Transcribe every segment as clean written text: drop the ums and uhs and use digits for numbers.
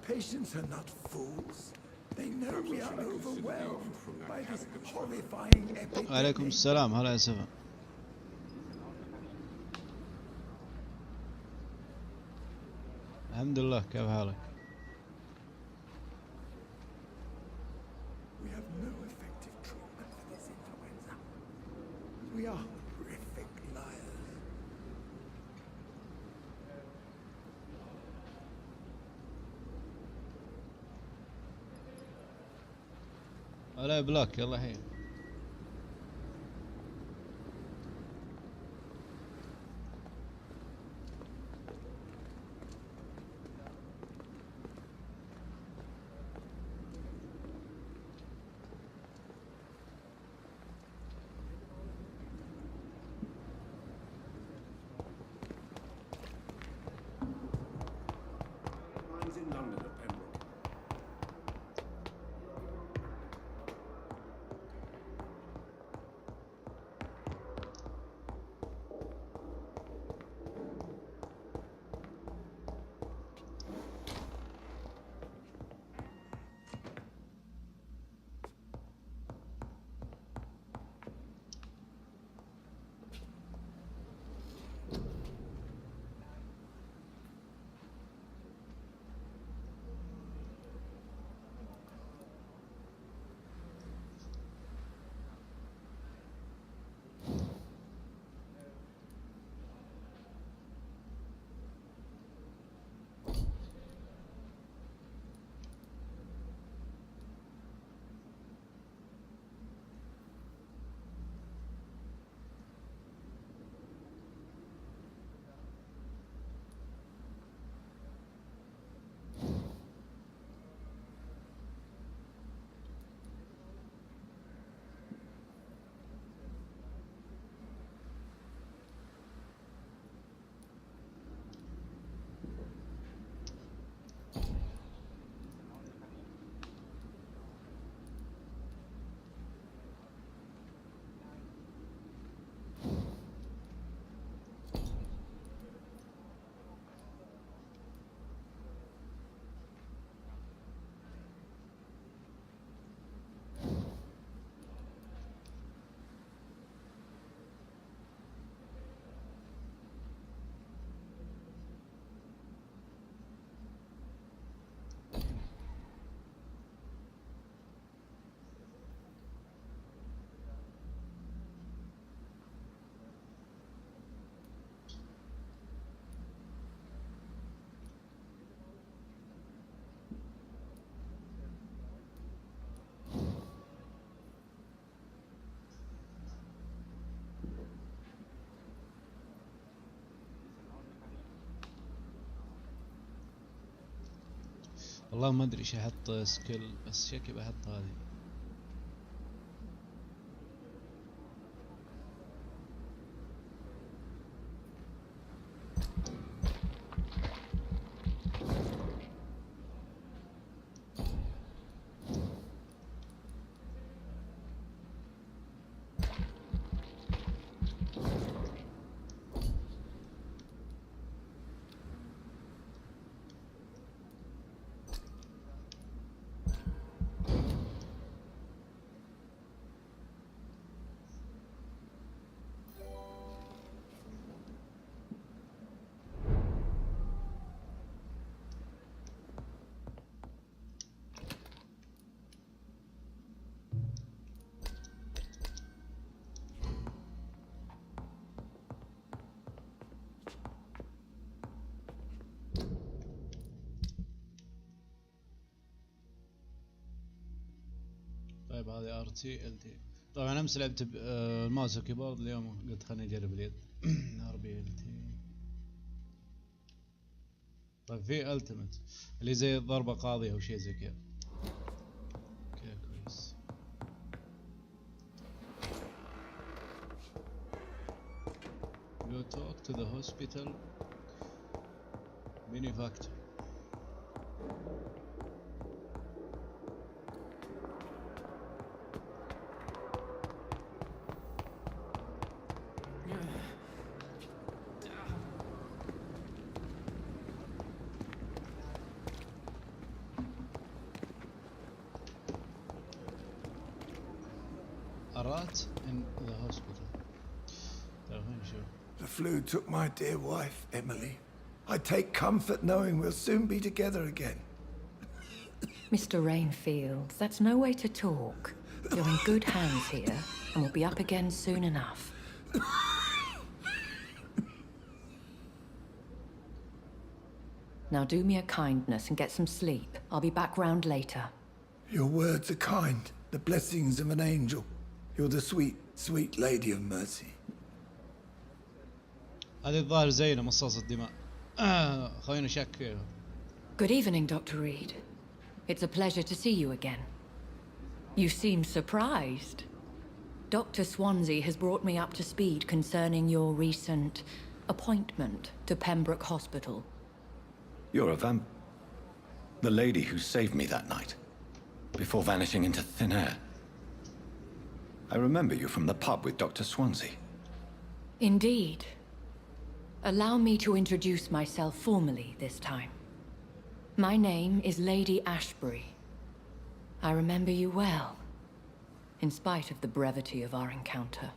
Patients are not fools. They know we are overwhelmed by this horrifying epidemic. عليكم السلام. هلا يا سفا. الحمد لله. كيف حالك؟ We have no effective treatment for this influenza. We are horrific liars. هلا يا بلاك. يلا حين. والله ما ادري ايش احط سكيل، بس شكلي بحط هذه. طيب هذه ار تي ال تي. طبعا امس لعبت الماوس والكيبورد، اليوم قلت خليني اجرب اليد. ار بي ال تي. طيب في التيمت اللي زي ضربة قاضية او شيء زي كذا. اوكي كويس. Go talk to the hospital benefactor. rat in the hospital. خلينا نشوف. The flu took my dear wife, Emily. I take comfort knowing we'll soon be together again. Mr. Rainfield, that's no way to talk. You're in good hands here, and we'll be up again soon enough. Now do me a kindness and get some sleep. I'll be back round later. Your words are kind, the blessings of an angel. You're the sweet, sweet lady of mercy. هذه الظاهر زينة مصاص الدماء. خلينا نشك فيها. Good evening, Dr. Reed. It's a pleasure to see you again. You seem surprised. Dr. Swansea has brought me up to speed concerning your recent appointment to Pembroke Hospital. You're a the lady who saved me that night, before vanishing into thin air. I remember you from the pub with Dr. Swansea. Indeed. Allow me to introduce myself formally this time. My name is Lady Ashbury. I remember you well, in spite of the brevity of our encounter.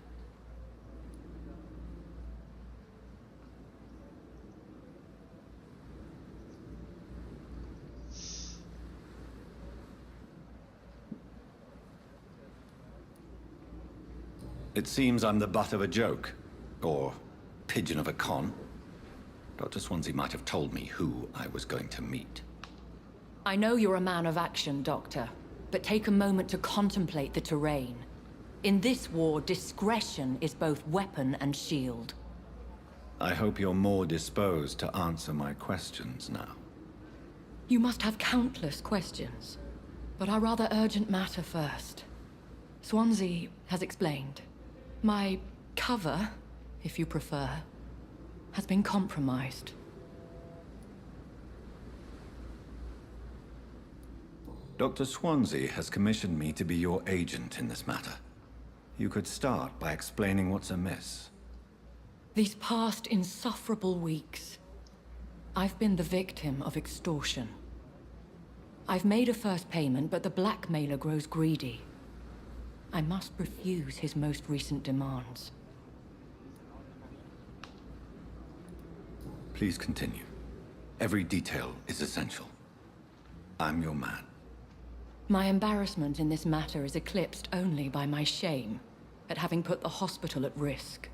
It seems I'm the butt of a joke, or pigeon of a con. Dr. Swansea might have told me who I was going to meet. I know you're a man of action, Doctor, but take a moment to contemplate the terrain. In this war, discretion is both weapon and shield. I hope you're more disposed to answer my questions now. You must have countless questions, but our rather urgent matter first. Swansea has explained. My cover, if you prefer, has been compromised. Dr. Swansea has commissioned me to be your agent in this matter. You could start by explaining what's amiss. These past insufferable weeks, I've been the victim of extortion. I've made a first payment, but the blackmailer grows greedy. I must refuse his most recent demands. Please continue. Every detail is essential. I'm your man. My embarrassment in this matter is eclipsed only by my shame at having put the hospital at risk.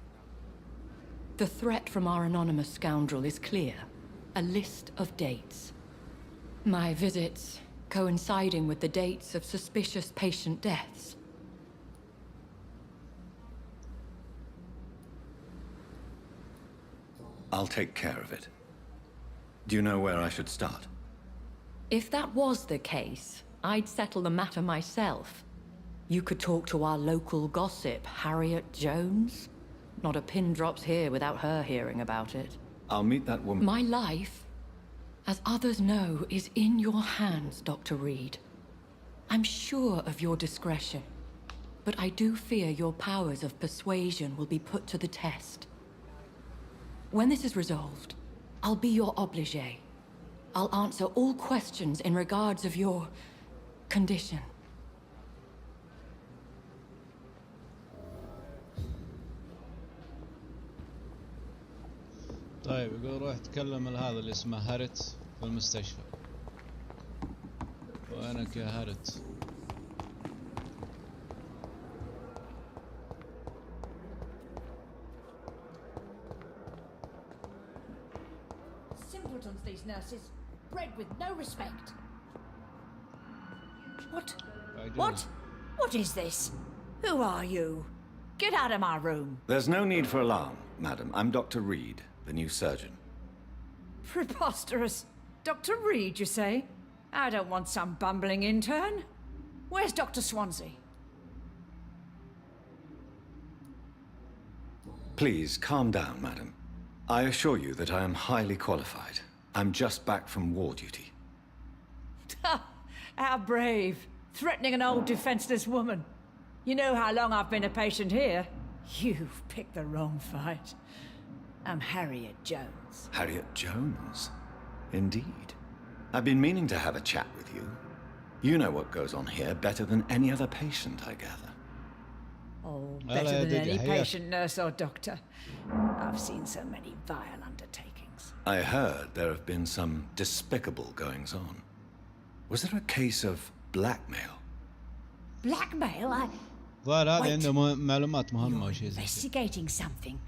The threat from our anonymous scoundrel is clear. A list of dates. My visits coinciding with the dates of suspicious patient deaths. I'll take care of it. Do you know where I should start? If that was the case, I'd settle the matter myself. You could talk to our local gossip, Harriet Jones. Not a pin drops here without her hearing about it. I'll meet that woman. My life, as others know, is in your hands, Dr. Reed. I'm sure of your discretion, but I do fear your powers of persuasion will be put to the test. When this is resolved, I'll be your obligé. I'll answer all questions in regards of your condition. طيب يقول روح تكلم هذا اللي اسمه هارت في المستشفى. وينك يا هارت؟ Simpletons, these nurses, bred with no respect. What? What is this? Who are you? Get out of my room. There's no need for alarm, madam. I'm Dr. Reed, the new surgeon. Preposterous. Dr. Reed, you say? I don't want some bumbling intern. Where's Dr. Swansea? Please, calm down, madam. I assure you that I am highly qualified. I'm just back from war duty. How brave. Threatening an old defenseless woman. You know how long I've been a patient here? You've picked the wrong fight. I'm Harriet Jones. Harriet Jones? Indeed. I've been meaning to have a chat with you. You know what goes on here better than any other patient, I gather. Oh, Hello, better than did you any hear? patient, nurse, or doctor. I've seen so many vile undertakings. I heard there have been some despicable goings on. Was there a case of blackmail? Blackmail? ظاهر هذه Wait. عنده معلومات مهمة أو You're شيء زي كذا. investigating something.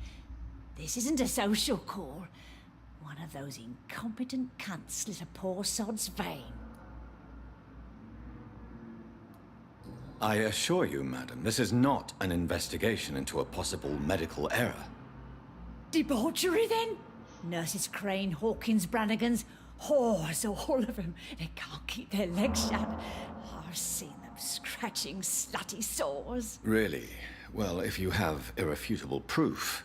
This isn't a social call. One of those incompetent cunts slit a poor sod's vein. I assure you, madam, this is not an investigation into a possible medical error. Debauchery, then? Nurses Crane, Hawkins, Brannigans, whores, all of them. They can't keep their legs shut. I've seen them scratching slutty sores. Really? Well, if you have irrefutable proof,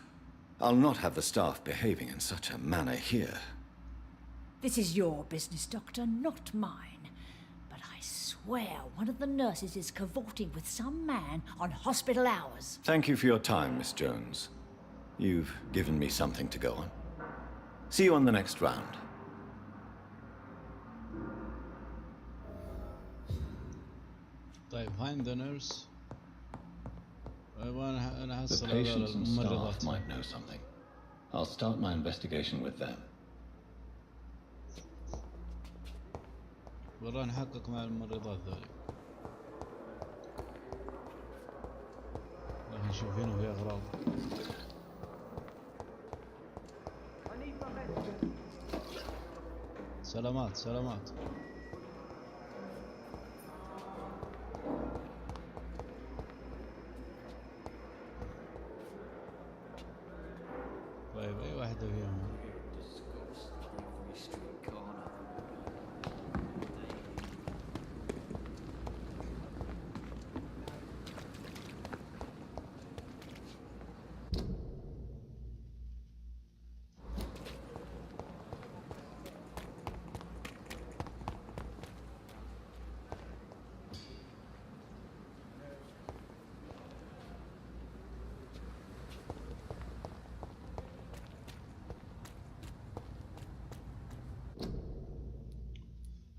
I'll not have the staff behaving in such a manner here. This is your business, Doctor, not mine. But I swear one of the nurses is cavorting with some man on hospital hours. Thank you for your time, Miss Jones. You've given me something to go on. See you on the next round. طيب find the nurse. أنا The أحصل هذول patients and staff الممرضات. might know something. I'll start my investigation with them. والله نحقق مع الممرضات ذولي. راح نشوف هنا في أغراض. سلامات سلامات. طيب أي واحدة فيهم؟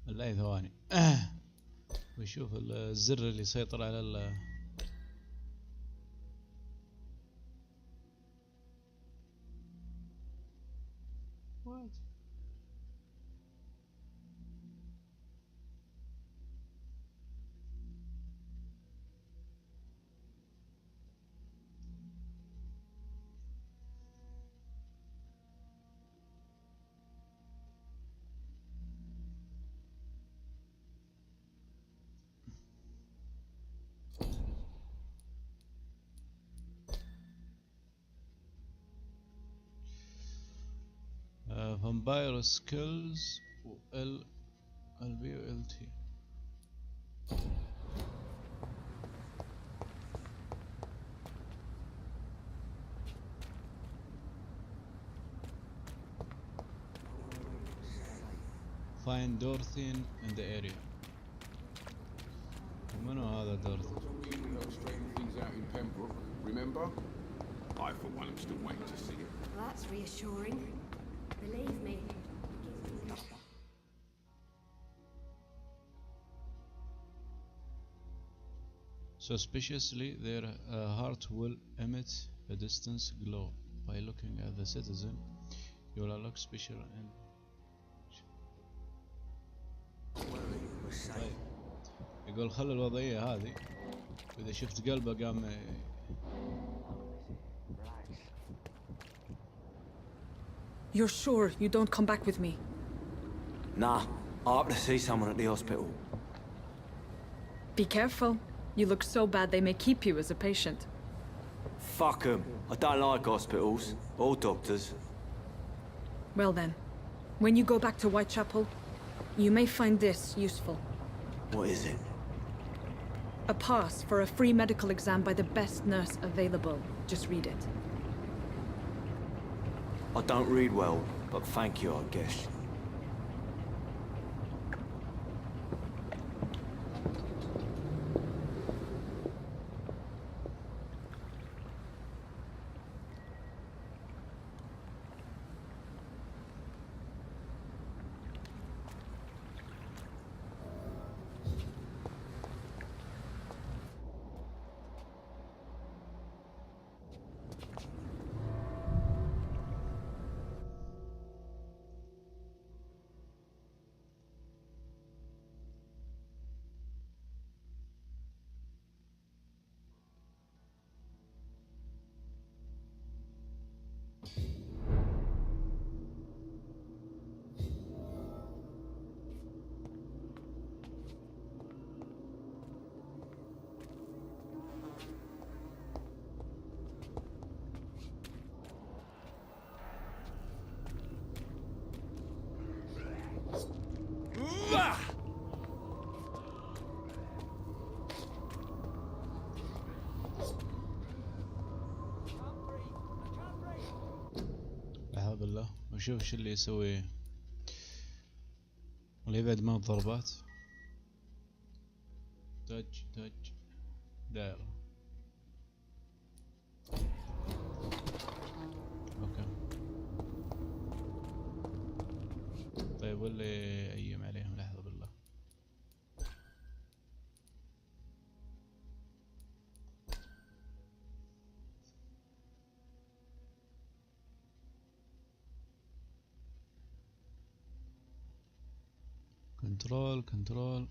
لا ثواني. ويشوف الزر اللي يسيطر على ال What? Vampyr skills ال البي ال تي. Find Dorothy in the area. منو هذا دورثي؟ Straighten things out in Pembroke, remember? I, for one, am still waiting to see it. Well, that's reassuring. Believe me. Suspiciously, their heart will emit a distance glow. By looking at the citizen, you will unlock special and طيب. يقول خلي الوضعية هذه وإذا شفت قلبه قام You're sure you don't come back with me? Nah, I have to see someone at the hospital. Be careful. You look so bad they may keep you as a patient. Fuck 'em. I don't like hospitals or doctors. Well then, when you go back to Whitechapel, you may find this useful. What is it? A pass for a free medical exam by the best nurse available. Just read it. I don't read well, but thank you, I guess. بالله واشوف ايش اللي يسويه، اللي يبعد من الضربات. دج دائرة. اوكي طيب واللي ايم عليهم لحظة بالله. كنترول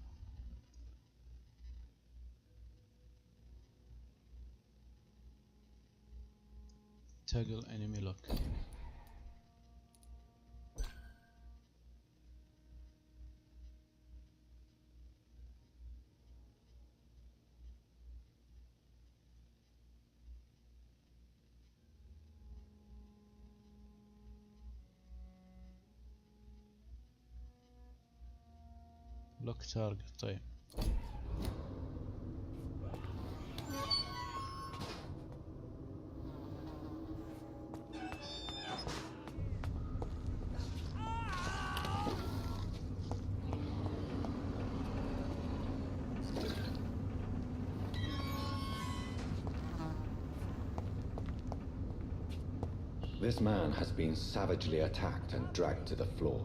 تاجل انمي لوك. لوك تارجت. طيب This man has been savagely attacked and dragged to the floor.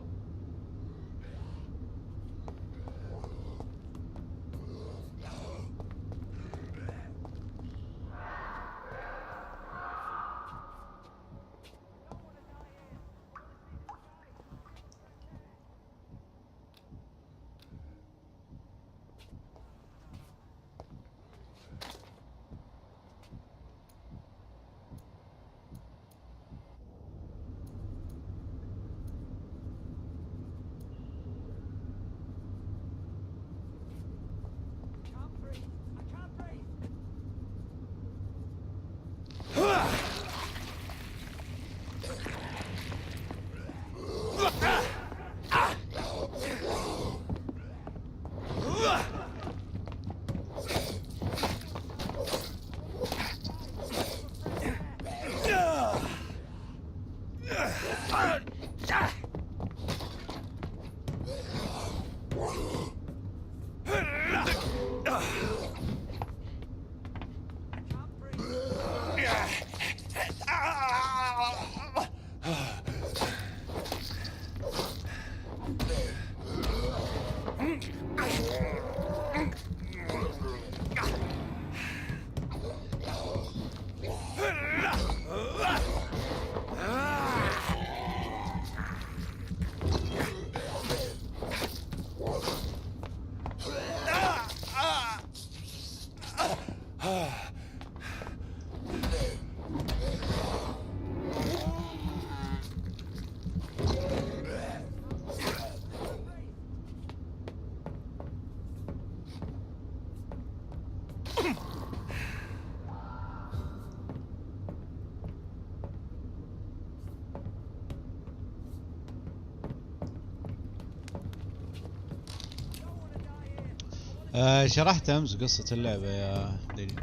شرحت امس قصة اللعبة يا ديني.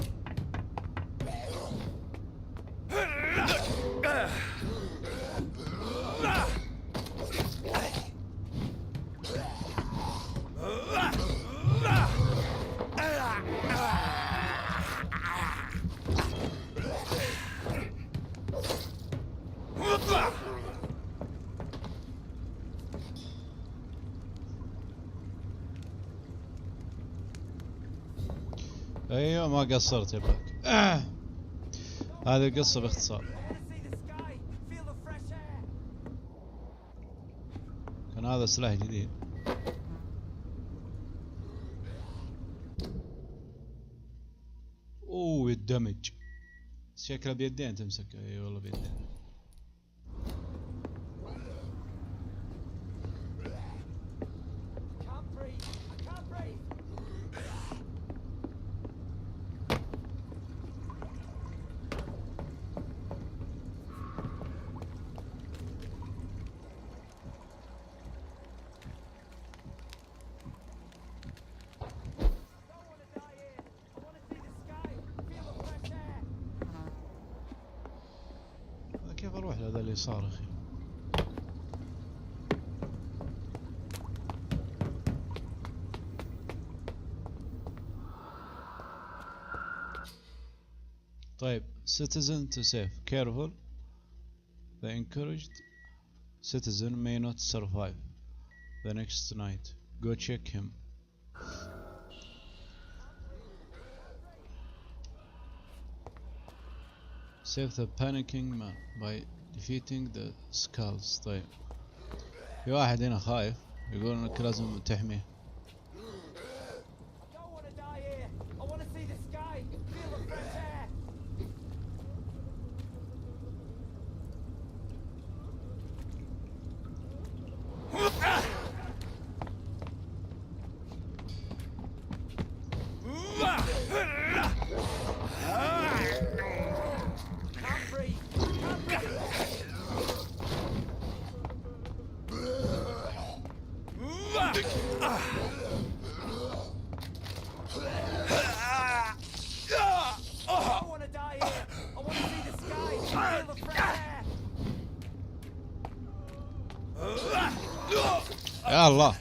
ايوه ما قصرت يباك. هذه القصة باختصار. كان هذا سلاح جديد. اوه يدمج. شكله بيدين تمسك. اي والله بيدين. كيف اروح لهذا اليسار اخي؟ طيب citizen to save careful the encouraged citizen may not survive the next night go check him. Save the panicking man by defeating the skulls. طيب في واحد هنا خايف يقول انك لازم تحميه. يا الله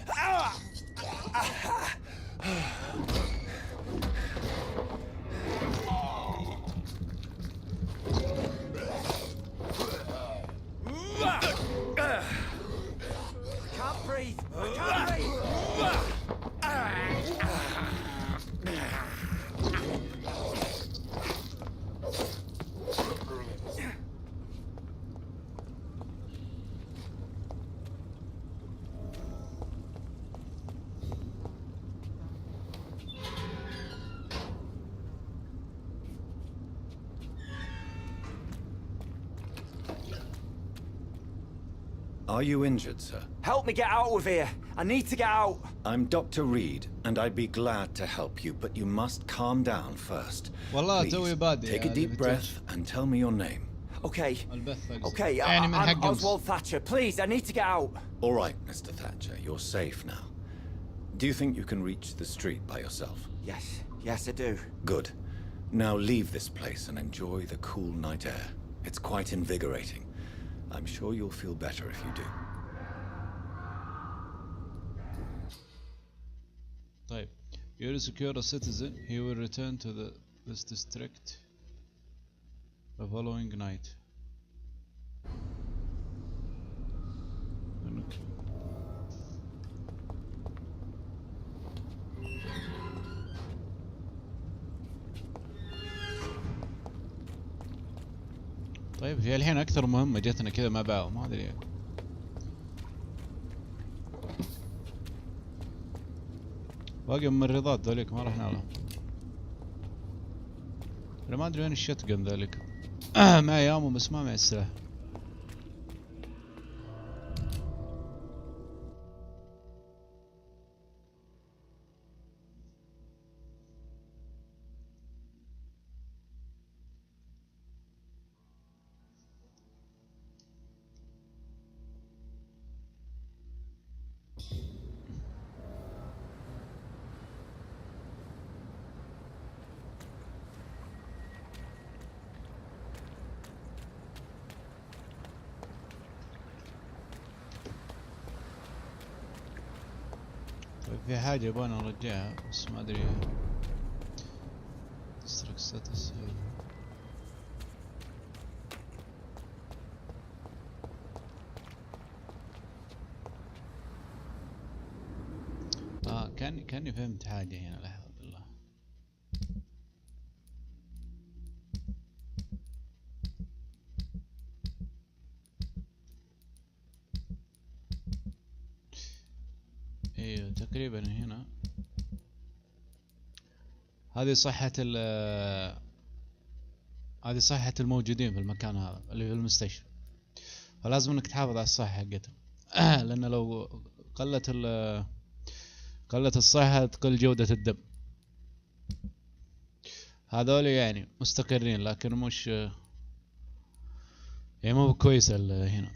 Are you injured, sir? Help me get out of here. I need to get out. I'm Dr. Reed, and I'd be glad to help you, but you must calm down first. والله Please, توي بادي take a deep breath and tell me your name. Okay. البث Okay, يعني من حق I'm Oswald Thatcher. Please, I need to get out. All right, Mr. Thatcher, you're safe now. Do you think you can reach the street by yourself? Yes, I do. Good. Now leave this place and enjoy the cool night air. It's quite invigorating. I'm sure you'll feel better if you do. طيب you secure a citizen he will return to this district the following night. طيب في الحين اكثر مهمة جتنا كذا مع بعض ما ادري باقي ممرضات ذوليك ما رحنا لهم. انا ما ادري وين الشتقن ذوليك معي امو بس ما معي السلاح. في حاجة يبغانا نرجعها بس ما ادري. اشترك ستاتس كاني فهمت حاجة هنا لحظة بالله. ايوه تقريبا هنا هذه صحة الموجودين في المكان هذا اللي في المستشفى، فلازم انك تحافظ على الصحة حقتهم لان لو قلت الصحة تقل جودة الدم. هذول يعني مستقرين لكن مش يعني مو كويسة هنا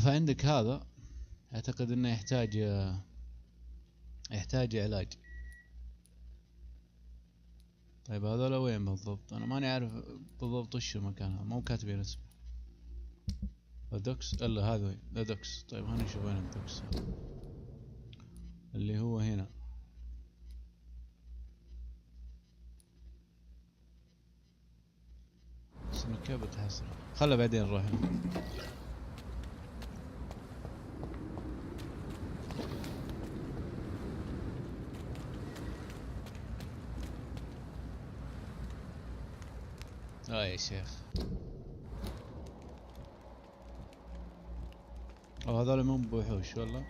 فعندك هذا اعتقد انه يحتاج علاج. طيب هذول وين بالضبط؟ انا ماني عارف بالضبط وش مكانها، مو كاتبين اسمه. الدوكس الا هذا الدوكس. طيب خلينا نشوف وين الدوكس اللي هو هنا. بس انه كيف بتحصل؟ خله بعدين نروح هنا. يا شيخ. او هذول مو بوحوش والله.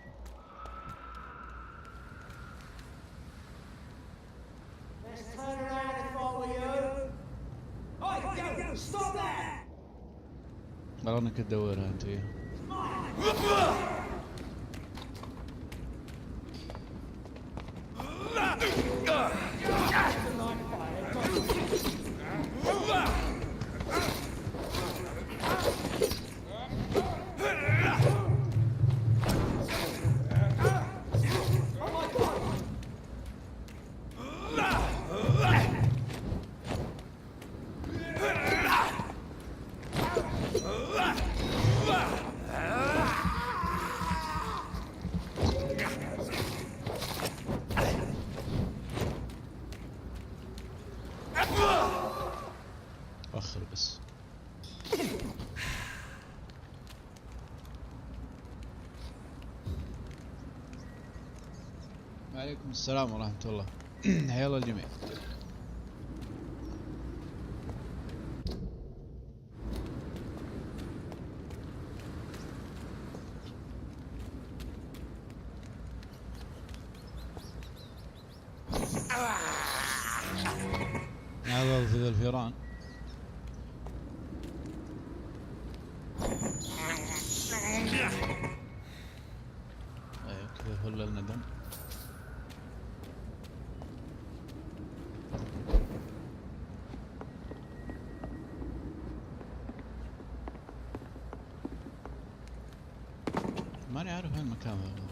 انك تدورها انت وياه. أخر بس. وعليكم السلام ورحمة الله. حيا الله الجميع. هذا في ذا الفيران. ايوه كذا فل لنا دم. ماني عارف وين المكان هذا.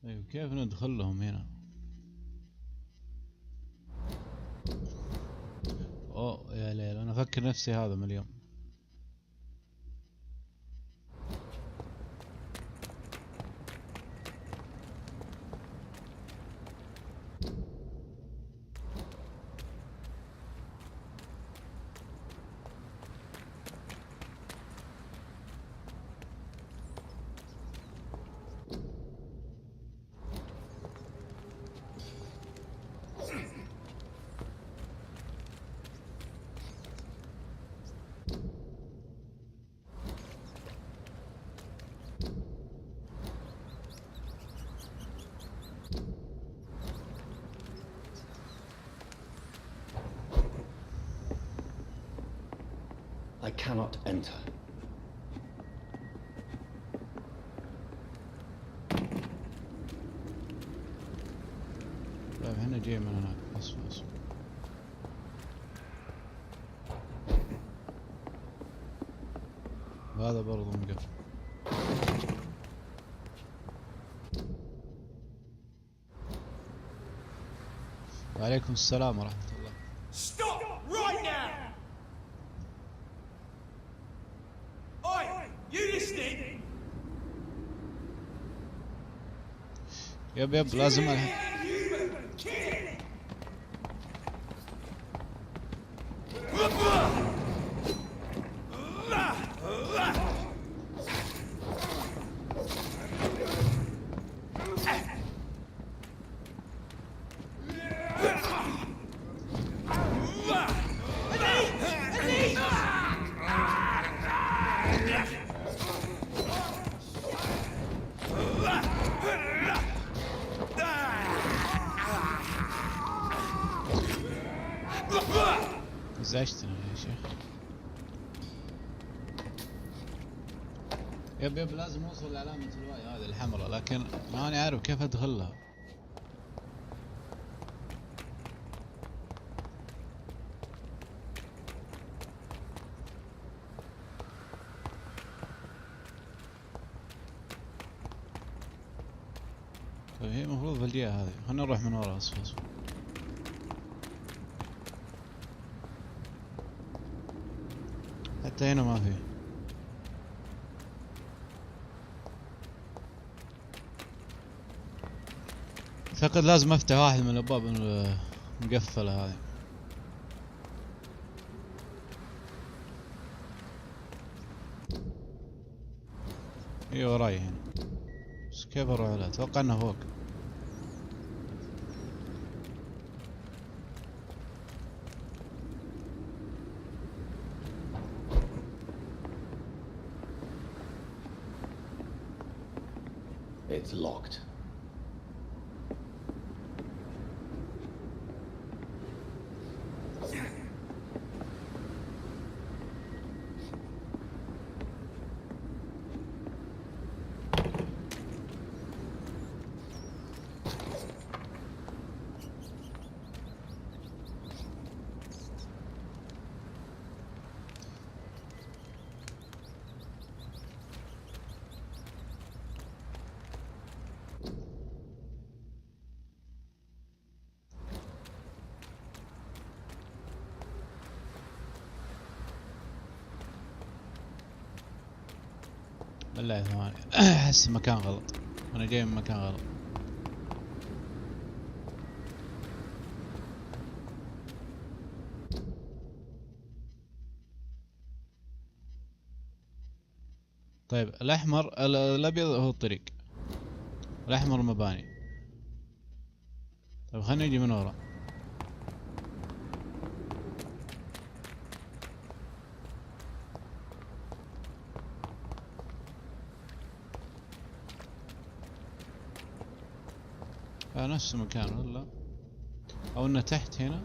طيب كيف ندخل لهم هنا؟ اوه يا ليل، انا افكر نفسي هذا مليون. I cannot enter. طيب هنا جاي من هناك. اصبر اصبر. هذا برضو مقفل. وعليكم السلام ورحمة الله. Stop right now! Oi, you listening? يب لازم الحق. ازعجتنا يا شيخ. يب لازم اوصل لعلامة الواي هذه الحمراء، لكن ماني عارف كيف ادخلها. اوه الجهة هذه، خلنا نروح من ورا اصفر. حتى هنا ما في. اعتقد لازم افتح واحد من الابواب المقفلة هذه. اي وراي هنا، بس كيف اروح له؟ اتوقع انه فوق. It's locked. بالله ثواني. احس مكان غلط، انا جاي من مكان غلط. طيب الاحمر الابيض هو الطريق، الاحمر مباني. طيب خلينا نجي من ورا. نفس المكان ولا او انه تحت هنا؟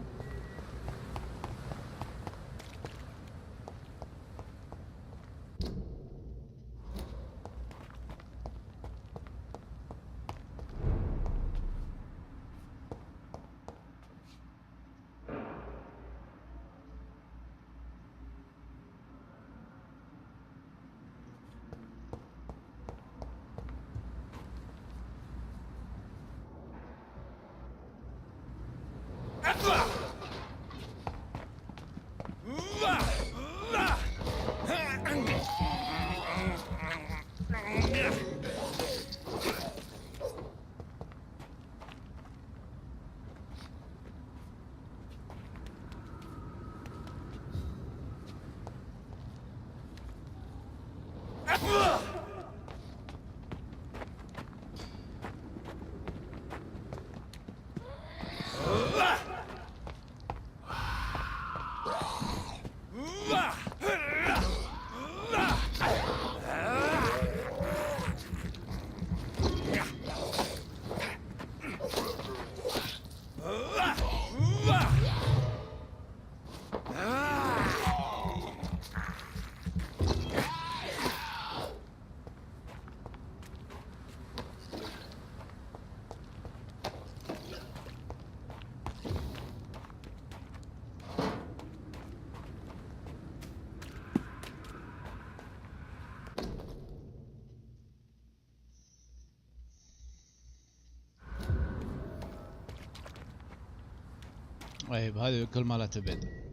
طيب هذه كل ما لا تبعد.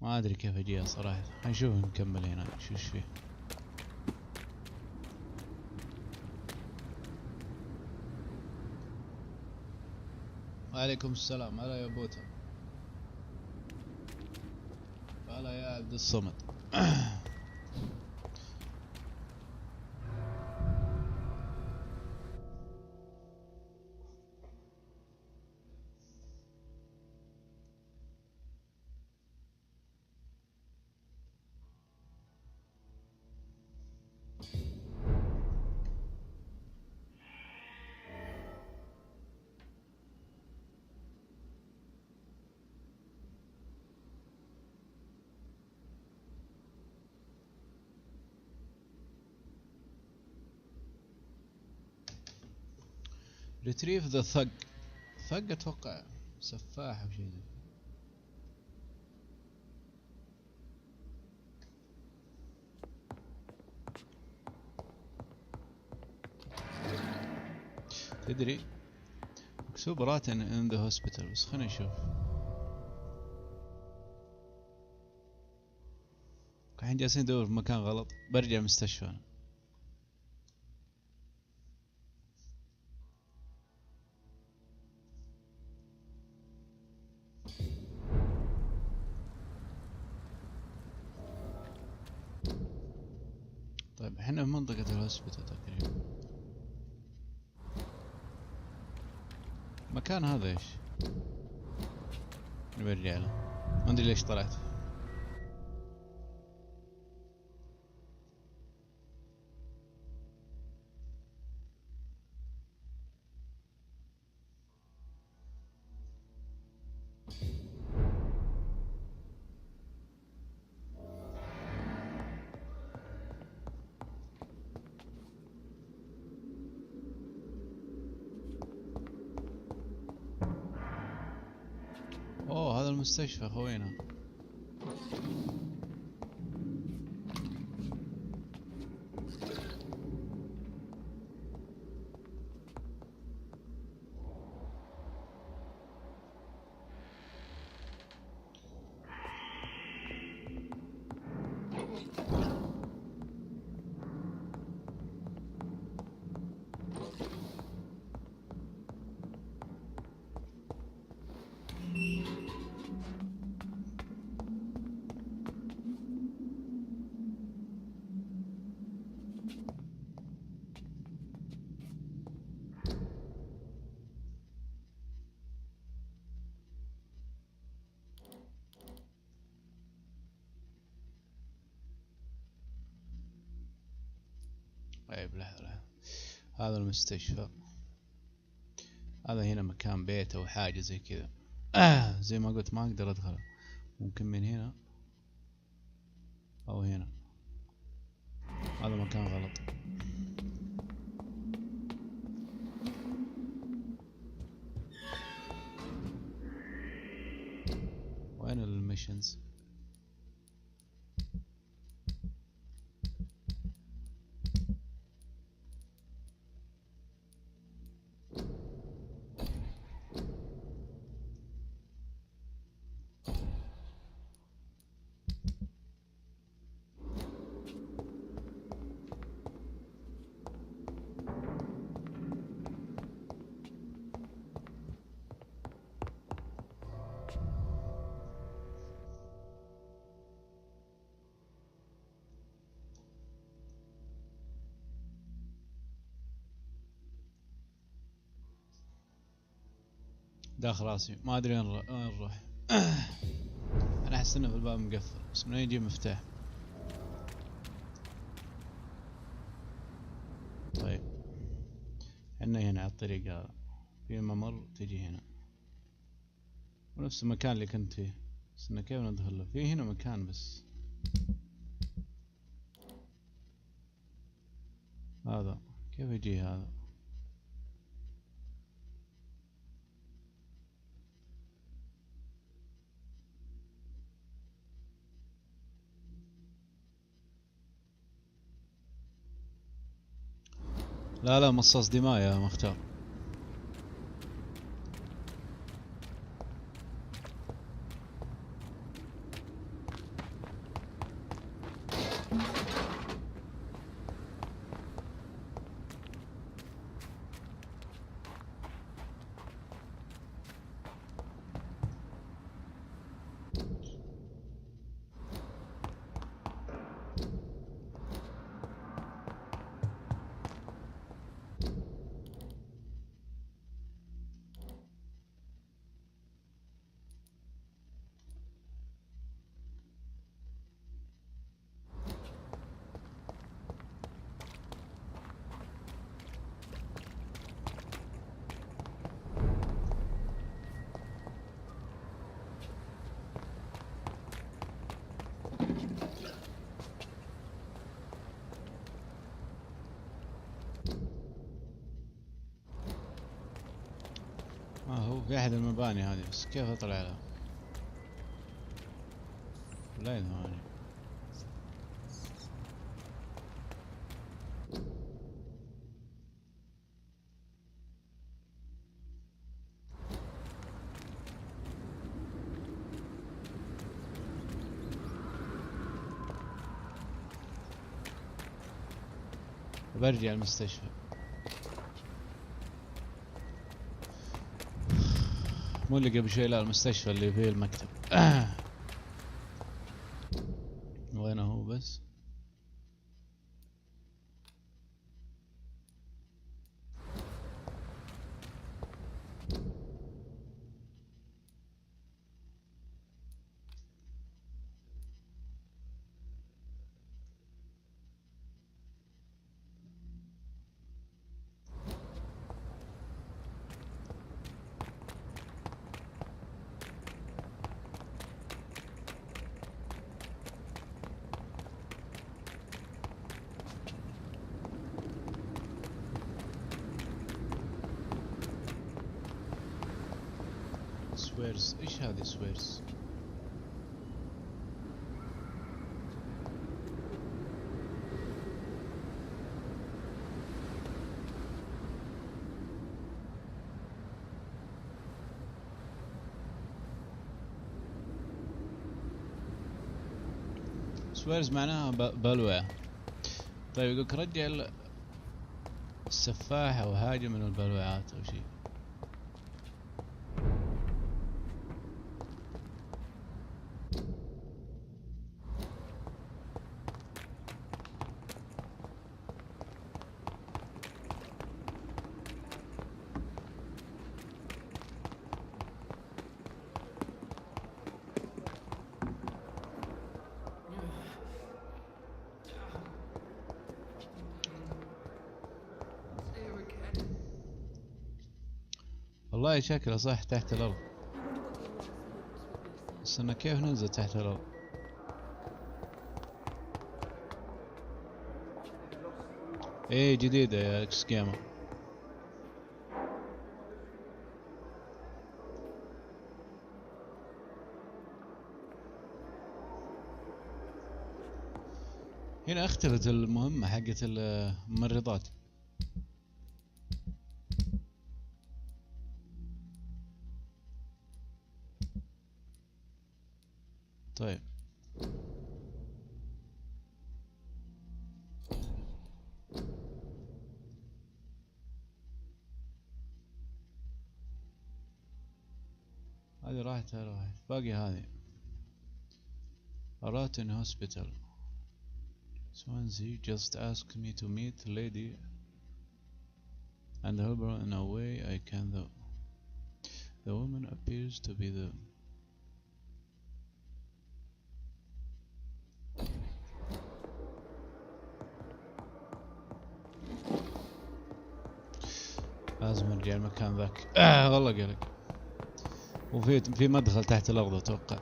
ما ادري كيف اجيها صراحة. حنشوف نكمل هنا شو ايش فيه. وعليكم السلام. هلا يا بوتا. هلا يا عبد الصمد. retrieve the thug. ثق اتوقع سفاح او شيء. تدري مكتوب راتن ان ذا هوسبيتال، بس خلينا نشوف. الحين جالسين ندور في مكان غلط، برجع المستشفى أنا. طيب احنا في منطقة الهوسبيتال تقريبا. المكان هذا ايش؟ نرجع له، ما ادري ليش طلعت. اوه هذا المستشفى خوينا. طيب لحظة، هذا المستشفى، هذا هنا مكان بيت او حاجة زي كذا. زي ما قلت ما اقدر ادخل، ممكن من هنا او هنا. هذا مكان غلط. وين الميشنز؟ داخل راسي ما ادري وين نروح. انا احس انه في الباب مقفل، بس من يجي مفتاح. طيب احنا هنا على الطريق هذا في ممر تجي هنا، ونفس المكان اللي كنت فيه، بس انه كيف ندخل له؟ في هنا مكان بس هذا كيف يجي هذا؟ لا لا، مصاص دماء يا مختار. هو في احد المباني هذه، بس كيف اطلع لها؟ لا يذهبني. برجع المستشفى. مو اللي قبل شوي، لا المستشفى اللي فيه المكتب. وينه هو بس؟ سويرز، ايش هذه سويرز؟ سويرز معناها بلوعة. طيب يقولك رجع السفاح او هاجم من البلوعات او شيء. والله شكله صح تحت الأرض، بس أنا كيف ننزل تحت الأرض؟ ايه جديدة يا اكس جيمر. هنا اختفت المهمة حقت الممرضات. طيب هذه راحت باقي هذه Rotten Hospital. Swansea just asked me to meet lady and help her in a way I can. The woman appears to be the لازم ارجع المكان ذاك. والله قلق. وفي مدخل تحت الارض اتوقع.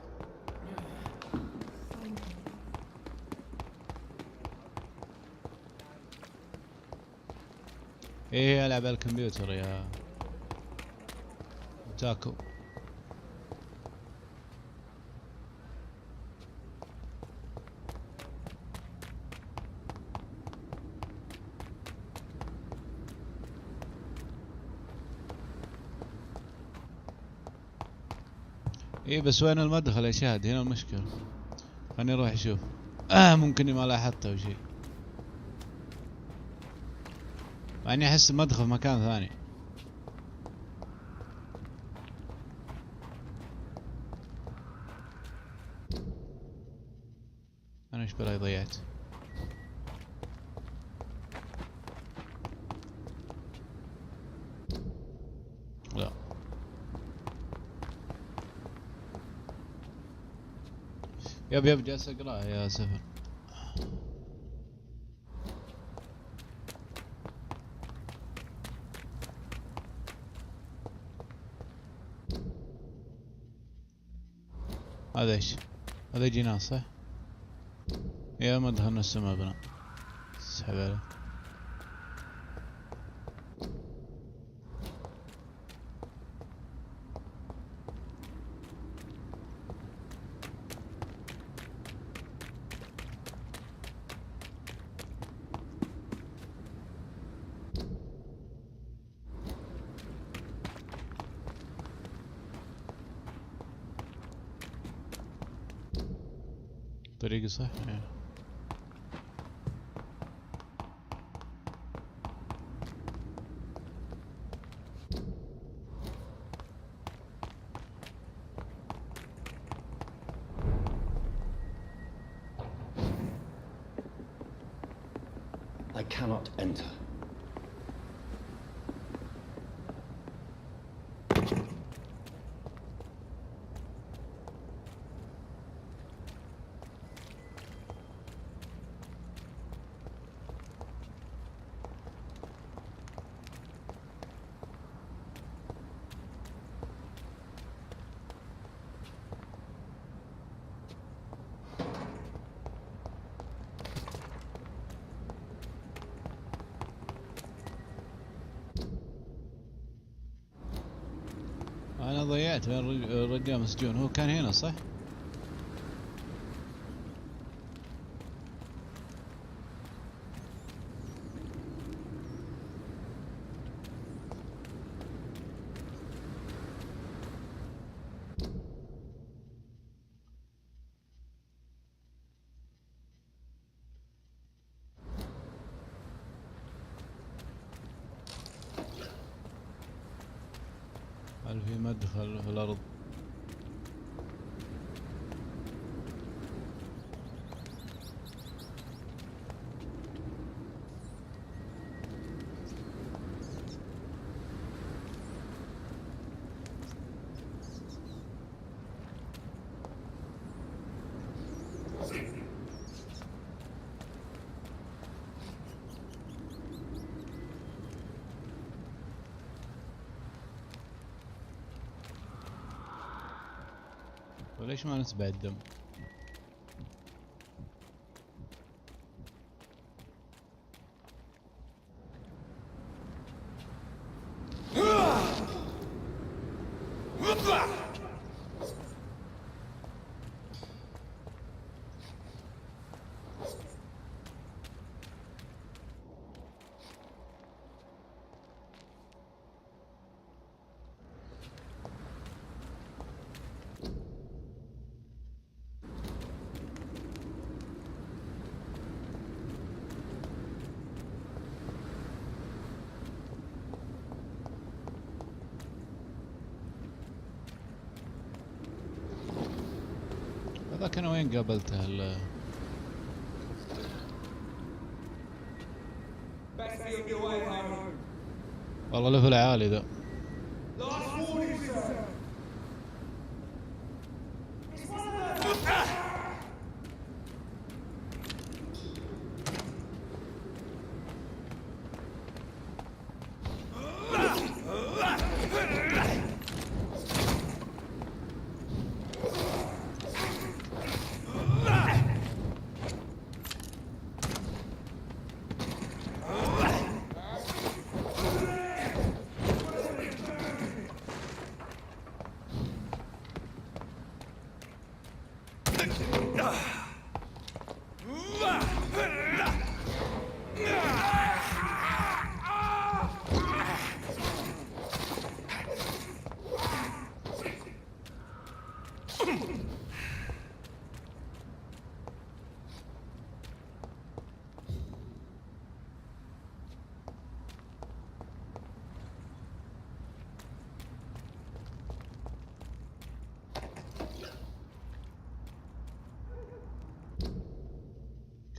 ايه العب على الكمبيوتر يا تاكو. ايه بس وين المدخل يا شاهد؟ هنا المشكلة. خليني اروح اشوف. ممكن ما لاحظته او شيء، مع اني احس المدخل في مكان ثاني. انا ايش بلاي ضيعت؟ لا يب جالس اقراه يا سفر. هذا ايش؟ هذا جناس صح؟ يا مدخل نفس المبنى. اسحب عليه. طريقي صح؟ I cannot enter. انا ضيعت الرجال مسجون. هو كان هنا صح؟ هل في مدخل في الأرض؟ وليش ما نتبع الدم؟ هذاك انا وين قابلته؟ والله ليفل عالي ذا.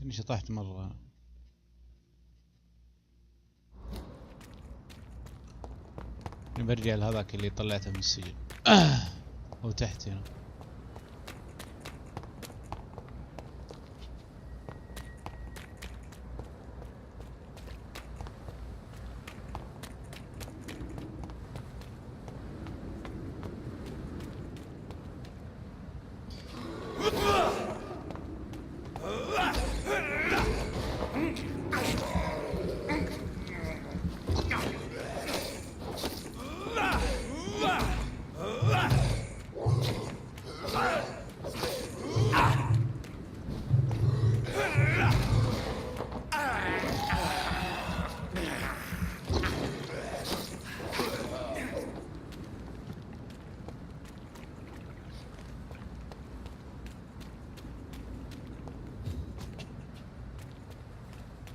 كني شطحت مرة. برجع لهذاك اللي طلعته من السجن. هو تحت هنا.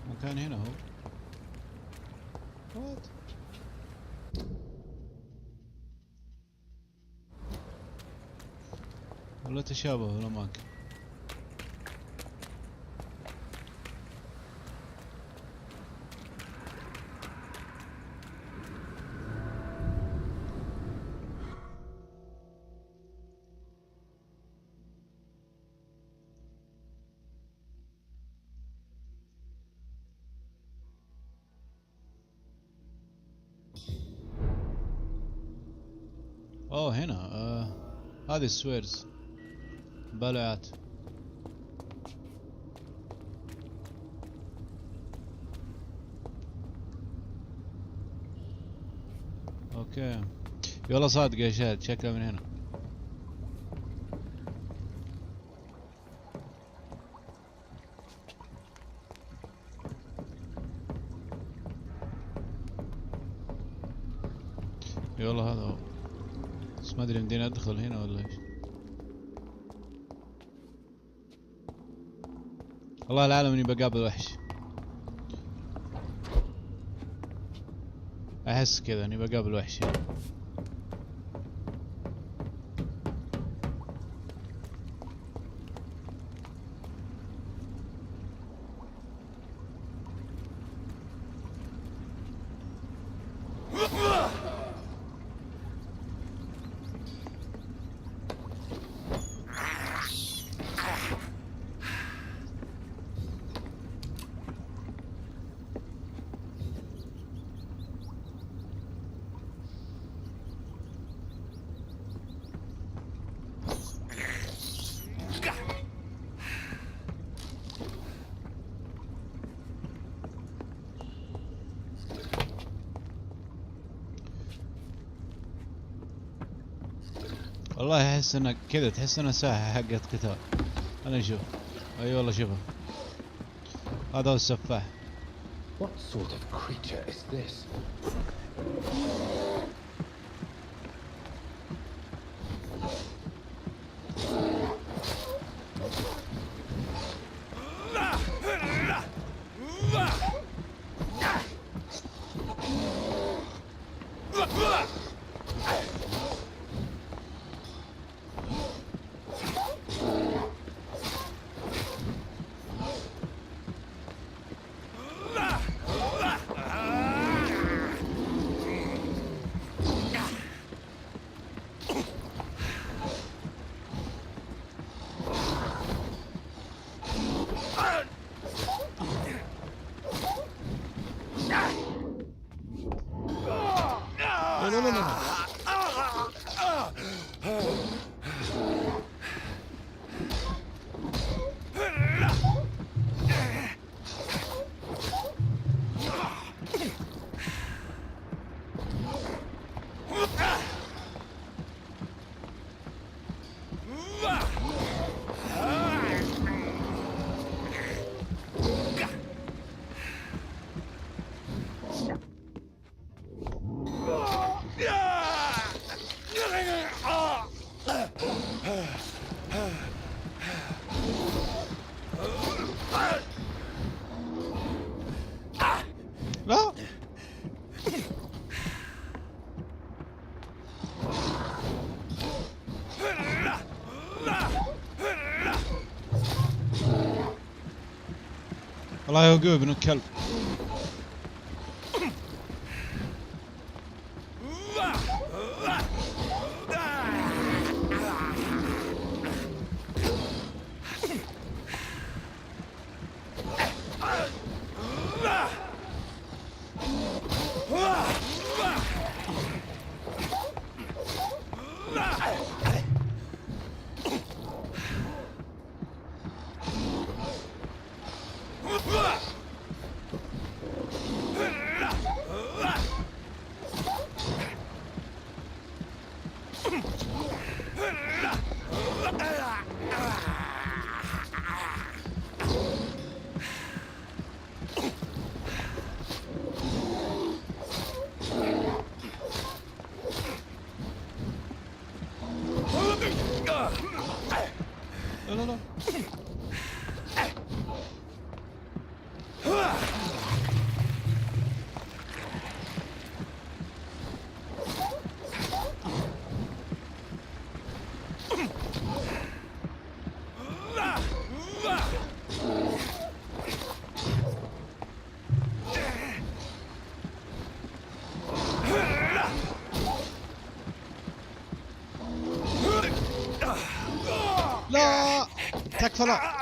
مكان هنا هو. وات ولا تشابه الأماكن. اوه هنا هذه السويرز بلعت. اوكي يلا صادق يا شاهد، شكله من هنا. يلا هذا هو، بس ما ادري يمديني ادخل هنا ولا ايش. والله العالم اني بقابل وحش، احس كذا اني بقابل وحش يعني. والله احس انك كذا، تحس انها ساحة حقت قتال. انا اشوف، اي والله شوفها، هذا هو السفاح. What sort of creature is this? لا والله يوقف ابن الكلب. لا لا لا تكفى لا.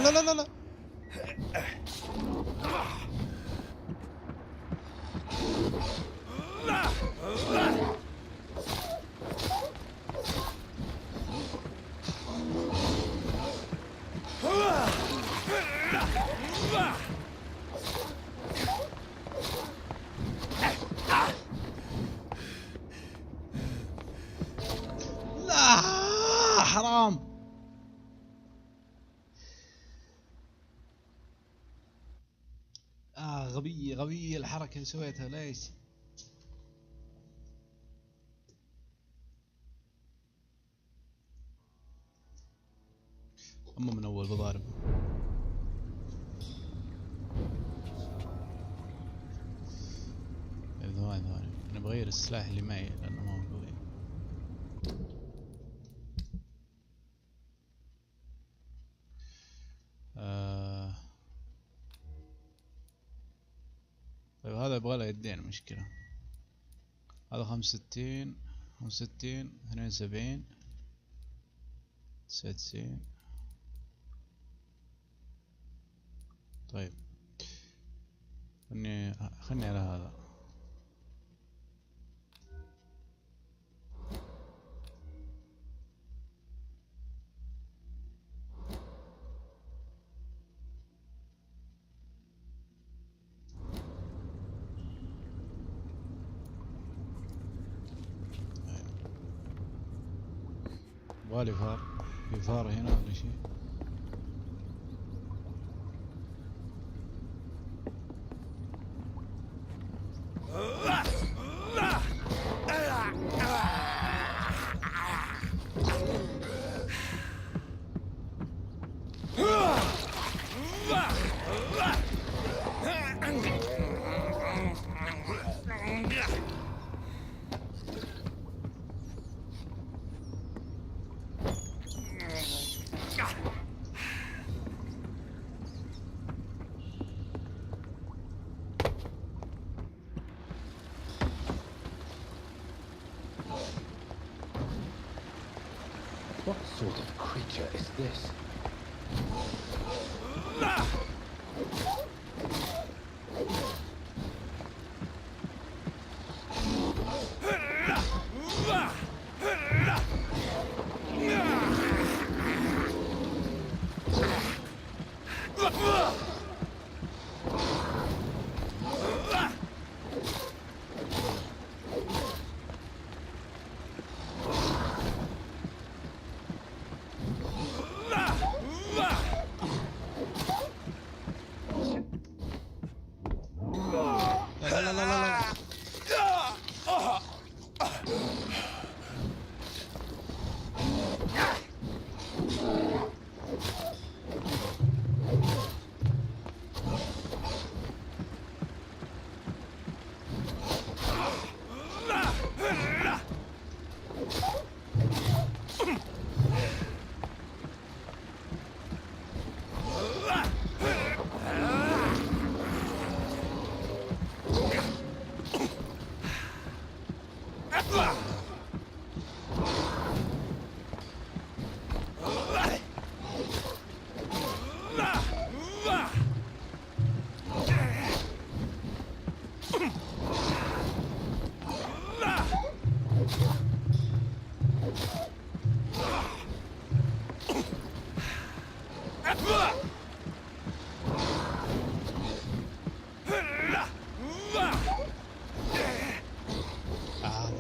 لا لا لا لا. لا حرام. غبية الحركة اللي سويتها. ليش؟ أما من أول بضارب. ثواني أنا بغير السلاح اللي معي لأنه ما هو قوي. طيب هذا يبغى له يدين مشكلة. هذا 65 72 99. طيب خلني على هذا. بالي فار. في فار هنا ولا شيء؟ What sort of creature is this?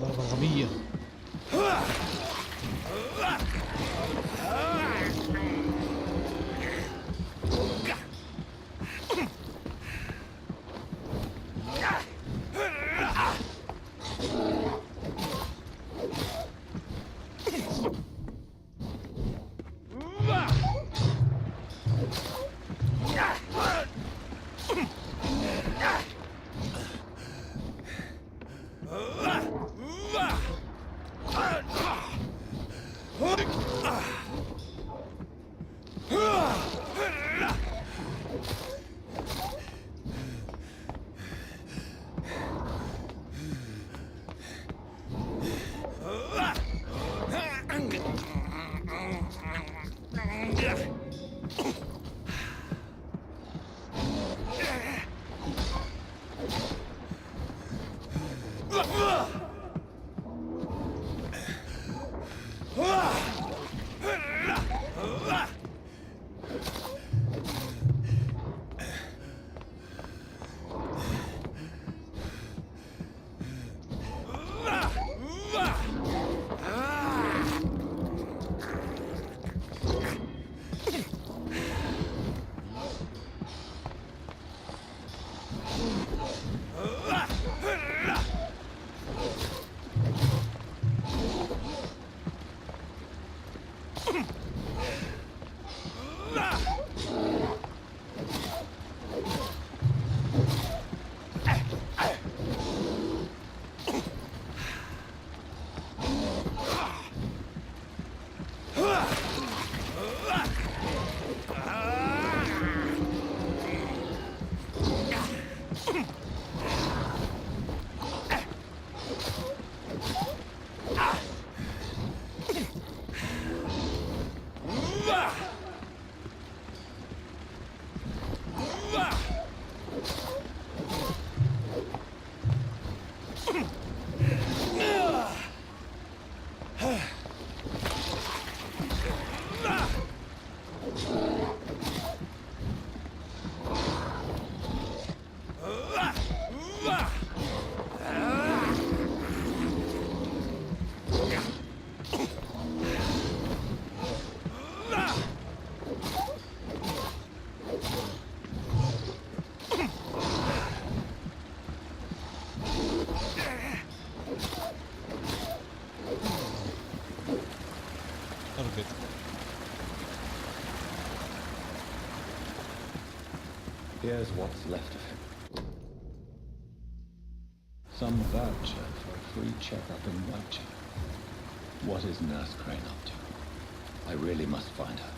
ضربة غبية. Here's what's left of him. Some voucher for a free checkup in Whitechapel. What is Nurse Crane up to? I really must find her.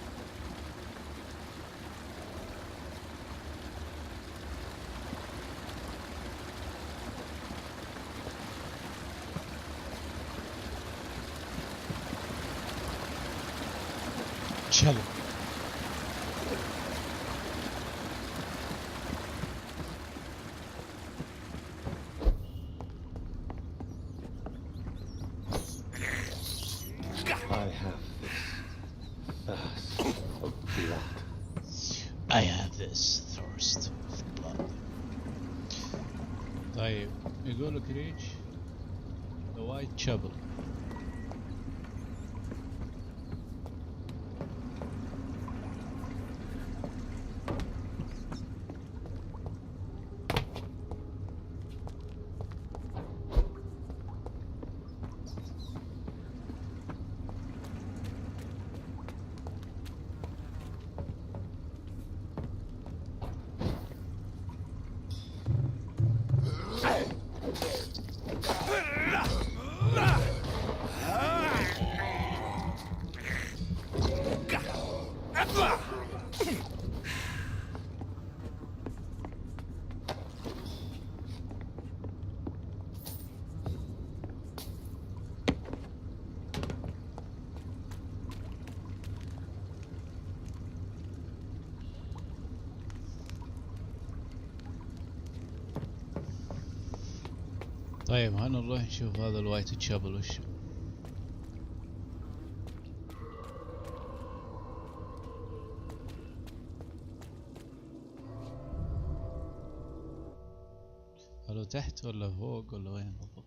Cello. I have this thirst of blood. طيب يقول لك ريتش اواي تشابل. طيب هنا نروح نشوف هذا الوايت تشابل وش. هل تحت ولا فوق ولا وين بالضبط؟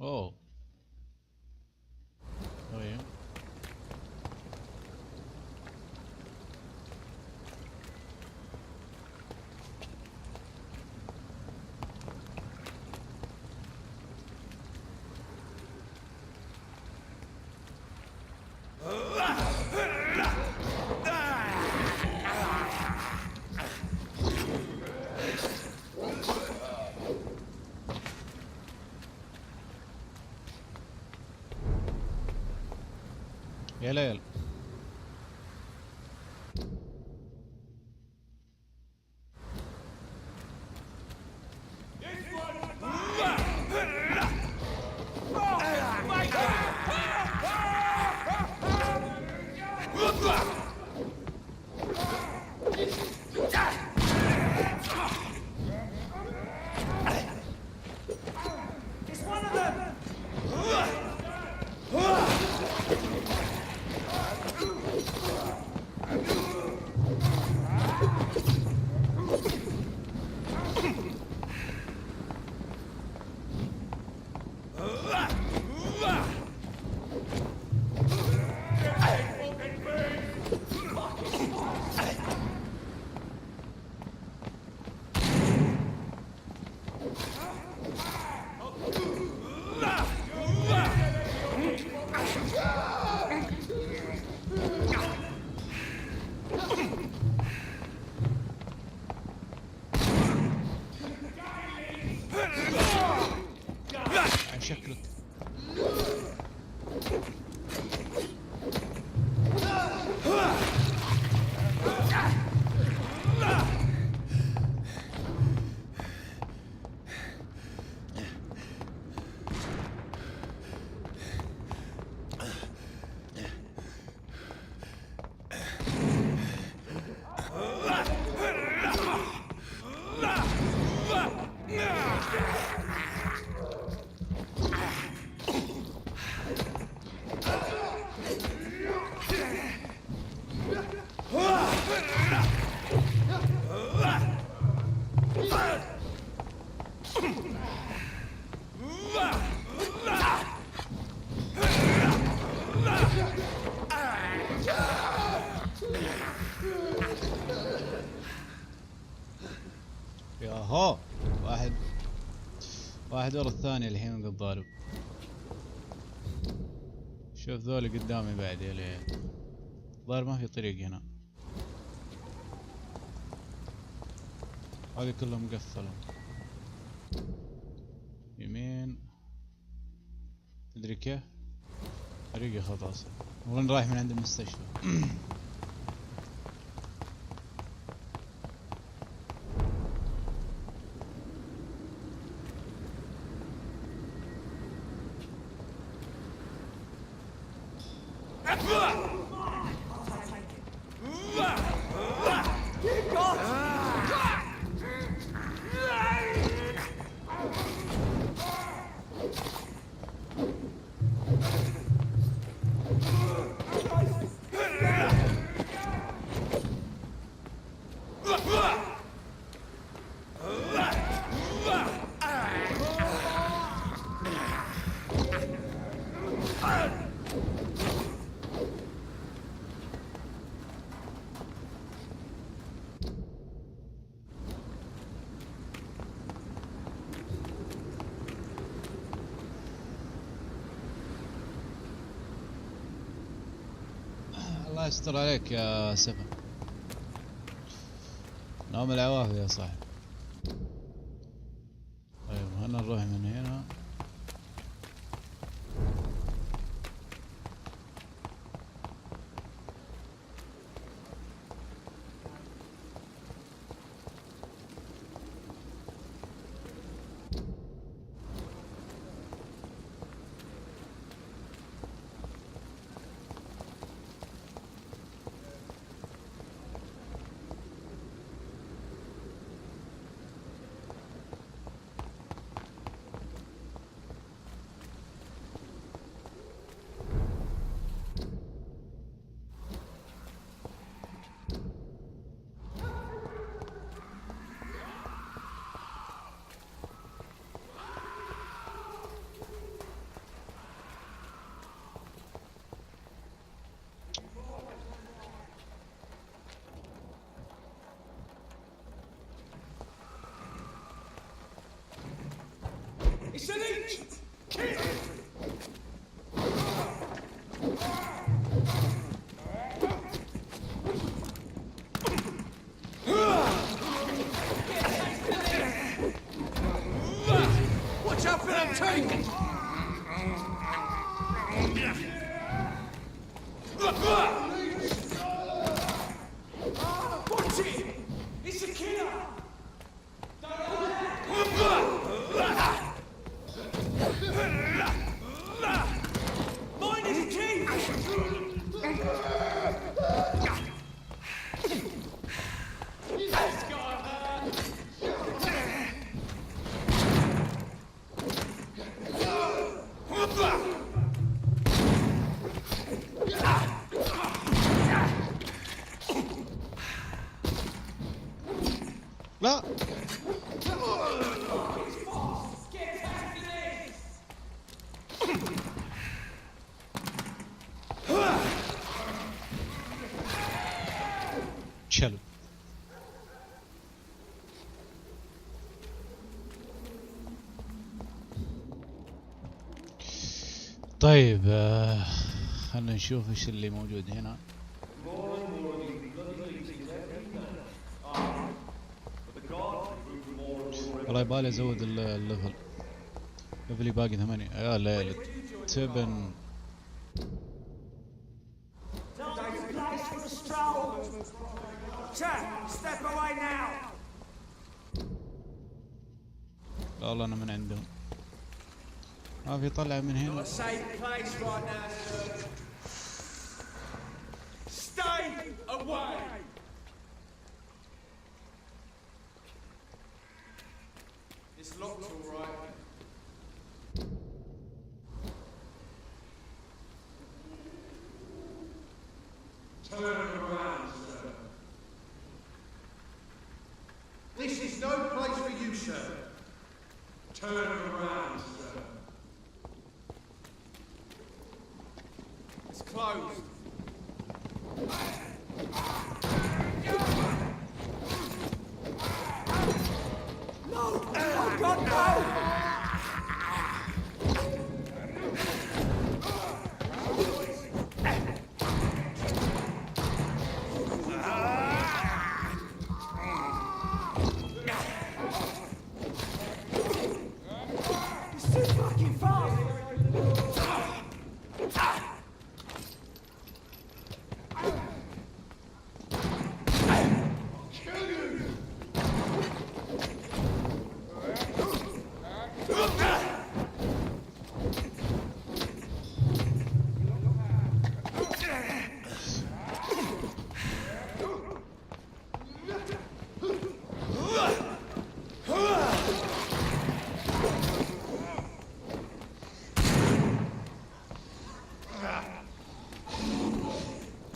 اوه طيب يا ليل. شكلك ياهو. واحد ورا الثاني الحين قد ضارب. شوف ذولي قدامي بعد يا ليل. ظاهر ما في طريق هنا. هذه كلها مقفلة. يمين تدري كيف؟ طريقي خلاص. وين رايح من عند المستشفى؟ الله يستر عليك يا سفن. نوم العوافي يا صاحبي. طيب نروح من هنا. It's an each! Kill! Watch out for that tank! Watch it! It's a killer! Mine is king! لا شلو. طيب خلنا نشوف ايش اللي موجود هنا. والله يبالي ازود الليفل. ليفلي باقي 8 يا ليل. تبن Step away now! لا والله انا من عندهم. ما في طلع من هنا. Not a safe place right now, sir. Stay away! It's locked all right. Turn around, sir. This is no place for you, sir. Turn around, sir. It's closed. No! Oh God, no! It's too fucking fast!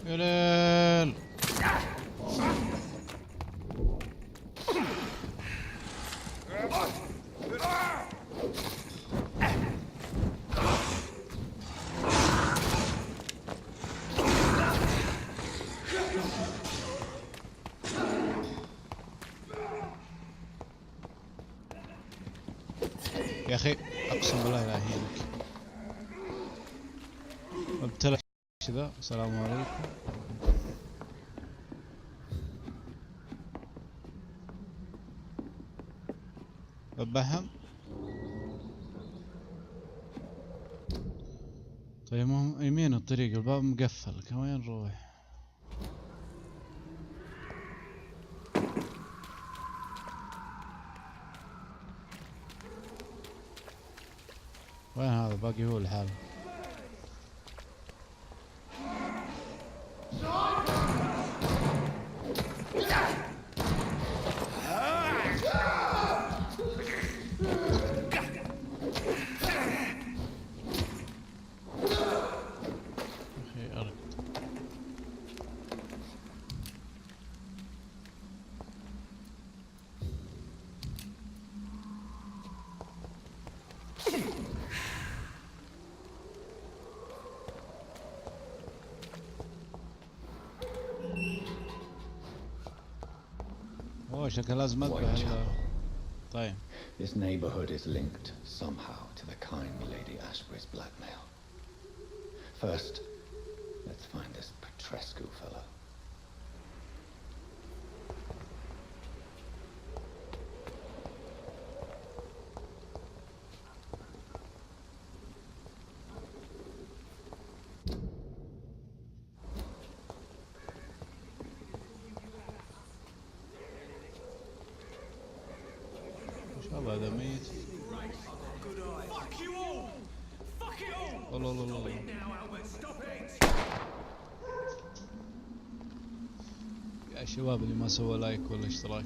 يا ليل. يا اخي اقسم بالله لا يهينك. ابتلى كذا. السلام عليكم. ببهم طيب يمين الطريق، الباب مقفل، كوين نروح؟ وين هذا؟ باقي هو لحاله. شكل لازم اذبح. طيب. This neighborhood is linked somehow to the kind Lady Ashbury's blackmail. First, let's find this Petrescu fellow. هذا ميت. الله الله الله. يا شباب اللي ما سوى لايك ولا اشتراك.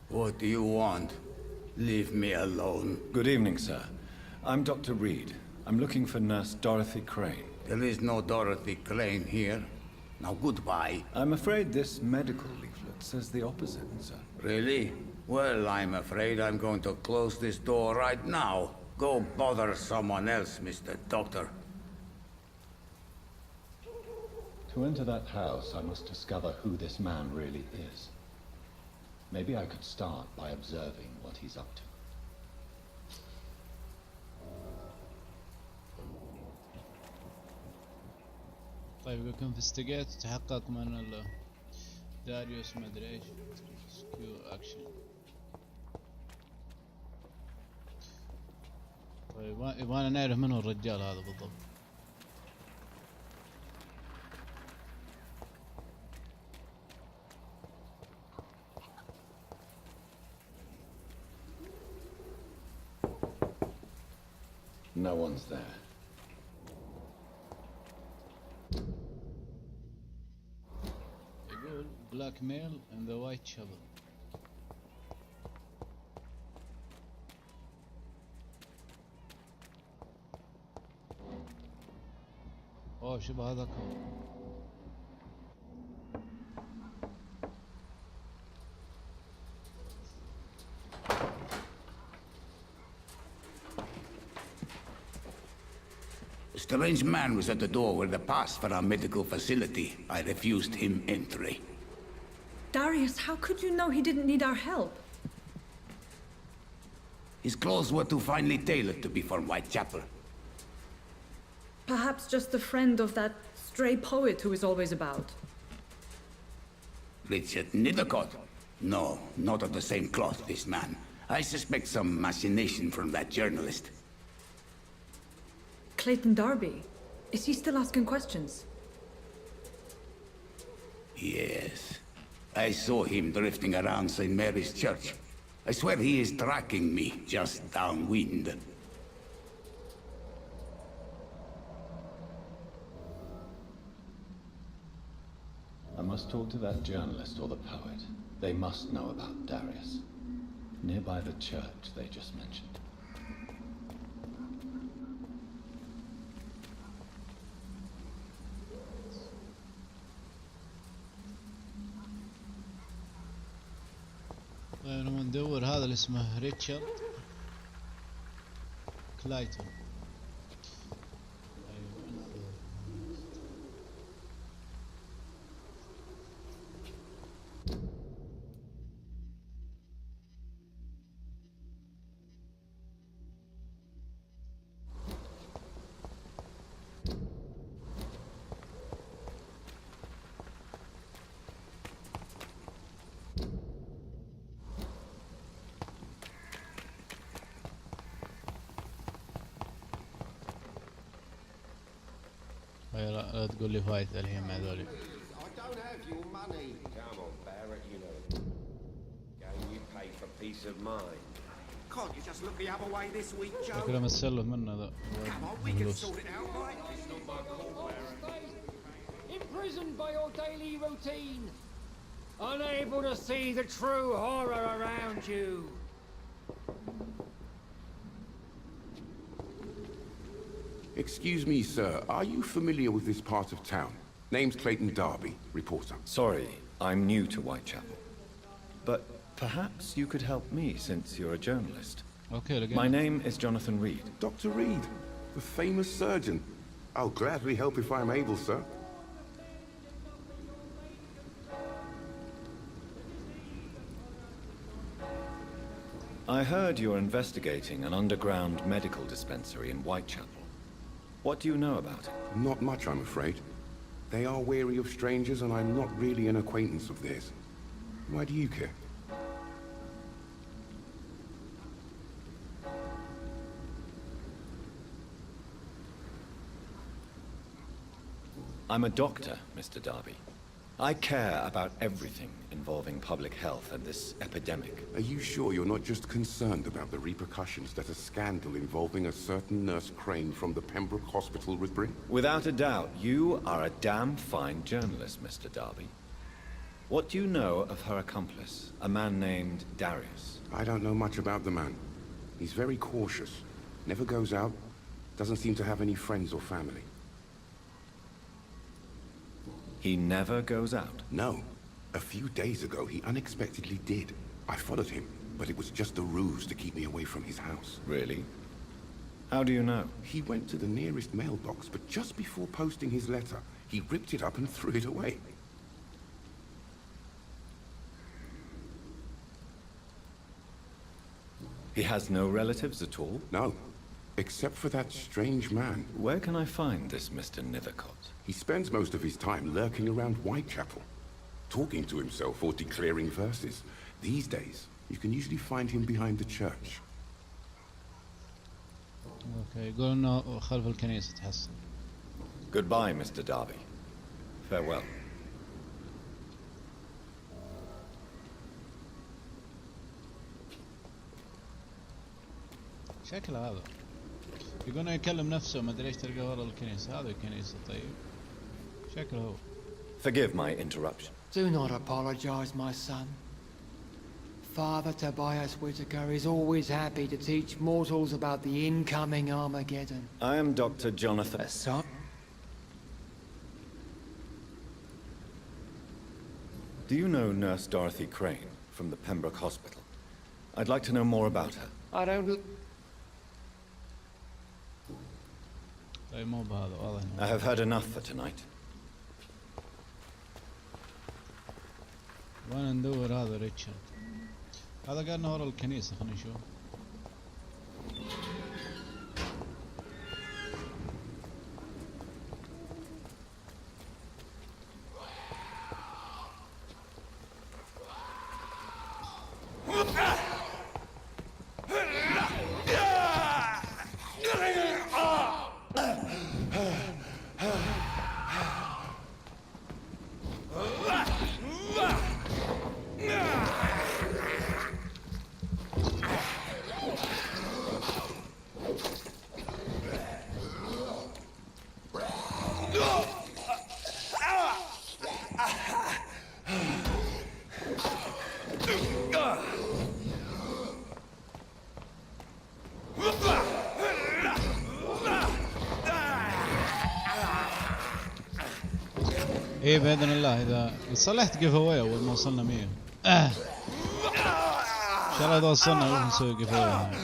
What do you want? Leave me alone. Good evening, sir. I'm Dr. Reed. I'm looking for Nurse Dorothy Crane. There is no Dorothy Crane here. Now goodbye. I'm afraid this medical leaflet says the opposite, sir. Really? Well, I'm afraid I'm going to close this door right now. Go bother someone else, Mr. Doctor. To enter that house, I must discover who this man really is. Maybe I could start by observing what he's up to. طيب يكون investigate تحقق من داريوس ما ادري ايش سكيو اكشن. طيب يبغانا نعرف من هو الرجال هذا بالضبط. No one's there. يقول blackmail in the Whitechapel. اوه شبه هذاك هو. A strange man was at the door with a pass for our medical facility. I refused him entry. Darius, how could you know he didn't need our help? His clothes were too finely tailored to be from Whitechapel. Perhaps just a friend of that stray poet who is always about. Richard Nithercott? No, not of the same cloth, this man. I suspect some machination from that journalist. Clayton Darby. Is he still asking questions? Yes. I saw him drifting around St. Mary's Church. I swear he is tracking me just downwind. I must talk to that journalist or the poet. They must know about Darius. Nearby the church they just mentioned. طيب لما ندور هذا اللي اسمه ريتشارد. كلايتون. لا تقول لي فايدة الحين مع ذولي. I don't have your money. Come on, Barrett, you know. Game you pay for peace of mind. Can't you just look the other way this week, Joe? شكله متسلف منه ذا. Come on, we can sort it out, right? It's not my call, Barrett. Imprisoned by your daily routine. Unable to see the true horror around you. Excuse me, sir. Are you familiar with this part of town? Name's Clayton Darby, reporter. Sorry, I'm new to Whitechapel. But perhaps you could help me since you're a journalist. Okay, again. My name is Jonathan Reed. Dr. Reed, the famous surgeon. I'll gladly help if I'm able, sir. I heard you're investigating an underground medical dispensary in Whitechapel. What do you know about it? Not much, I'm afraid. They are wary of strangers, and I'm not really an acquaintance of theirs. Why do you care? I'm a doctor, Mr. Darby. I care about everything involving public health and this epidemic. Are you sure you're not just concerned about the repercussions that a scandal involving a certain Nurse Crane from the Pembroke Hospital would bring? Without a doubt, you are a damn fine journalist, Mr. Darby. What do you know of her accomplice, a man named Darius? I don't know much about the man. He's very cautious, never goes out, doesn't seem to have any friends or family. He never goes out? No. A few days ago, he unexpectedly did. I followed him, but it was just a ruse to keep me away from his house. Really? How do you know? He went to the nearest mailbox, but just before posting his letter, he ripped it up and threw it away. He has no relatives at all? No. Except for that strange man. Where can I find this Mr. Nethercott? He spends most of his time lurking around Whitechapel, talking to himself or declaring verses. These days, you can usually find him behind the church. Okay, يقول إنه خلف الكنيسة تحصل. Goodbye, Mr. Darby. Farewell. شكله هذا. يقولون يكلم نفسه ما ادري ايش تلقى ورا الكنيسة. هذا الكنيسة طيب. شكله هو. Forgive my interruption. Do not apologize, my son. Father Tobias Whitaker is always happy to teach mortals about the incoming Armageddon. I am Dr. Jonathan. Son? Do you know Nurse Dorothy Crane from the Pembroke Hospital? I'd like to know more about her. I don't... I have heard enough for tonight. وانا ندور هذا ريتشارد. هذا قالنا ورا الكنيسة. خلينا نشوف. ايه باذن الله اذا صلحت جيف اواي اول ما وصلنا 100 ان شاء الله اذا وصلنا نروح نسوي جيف اواي.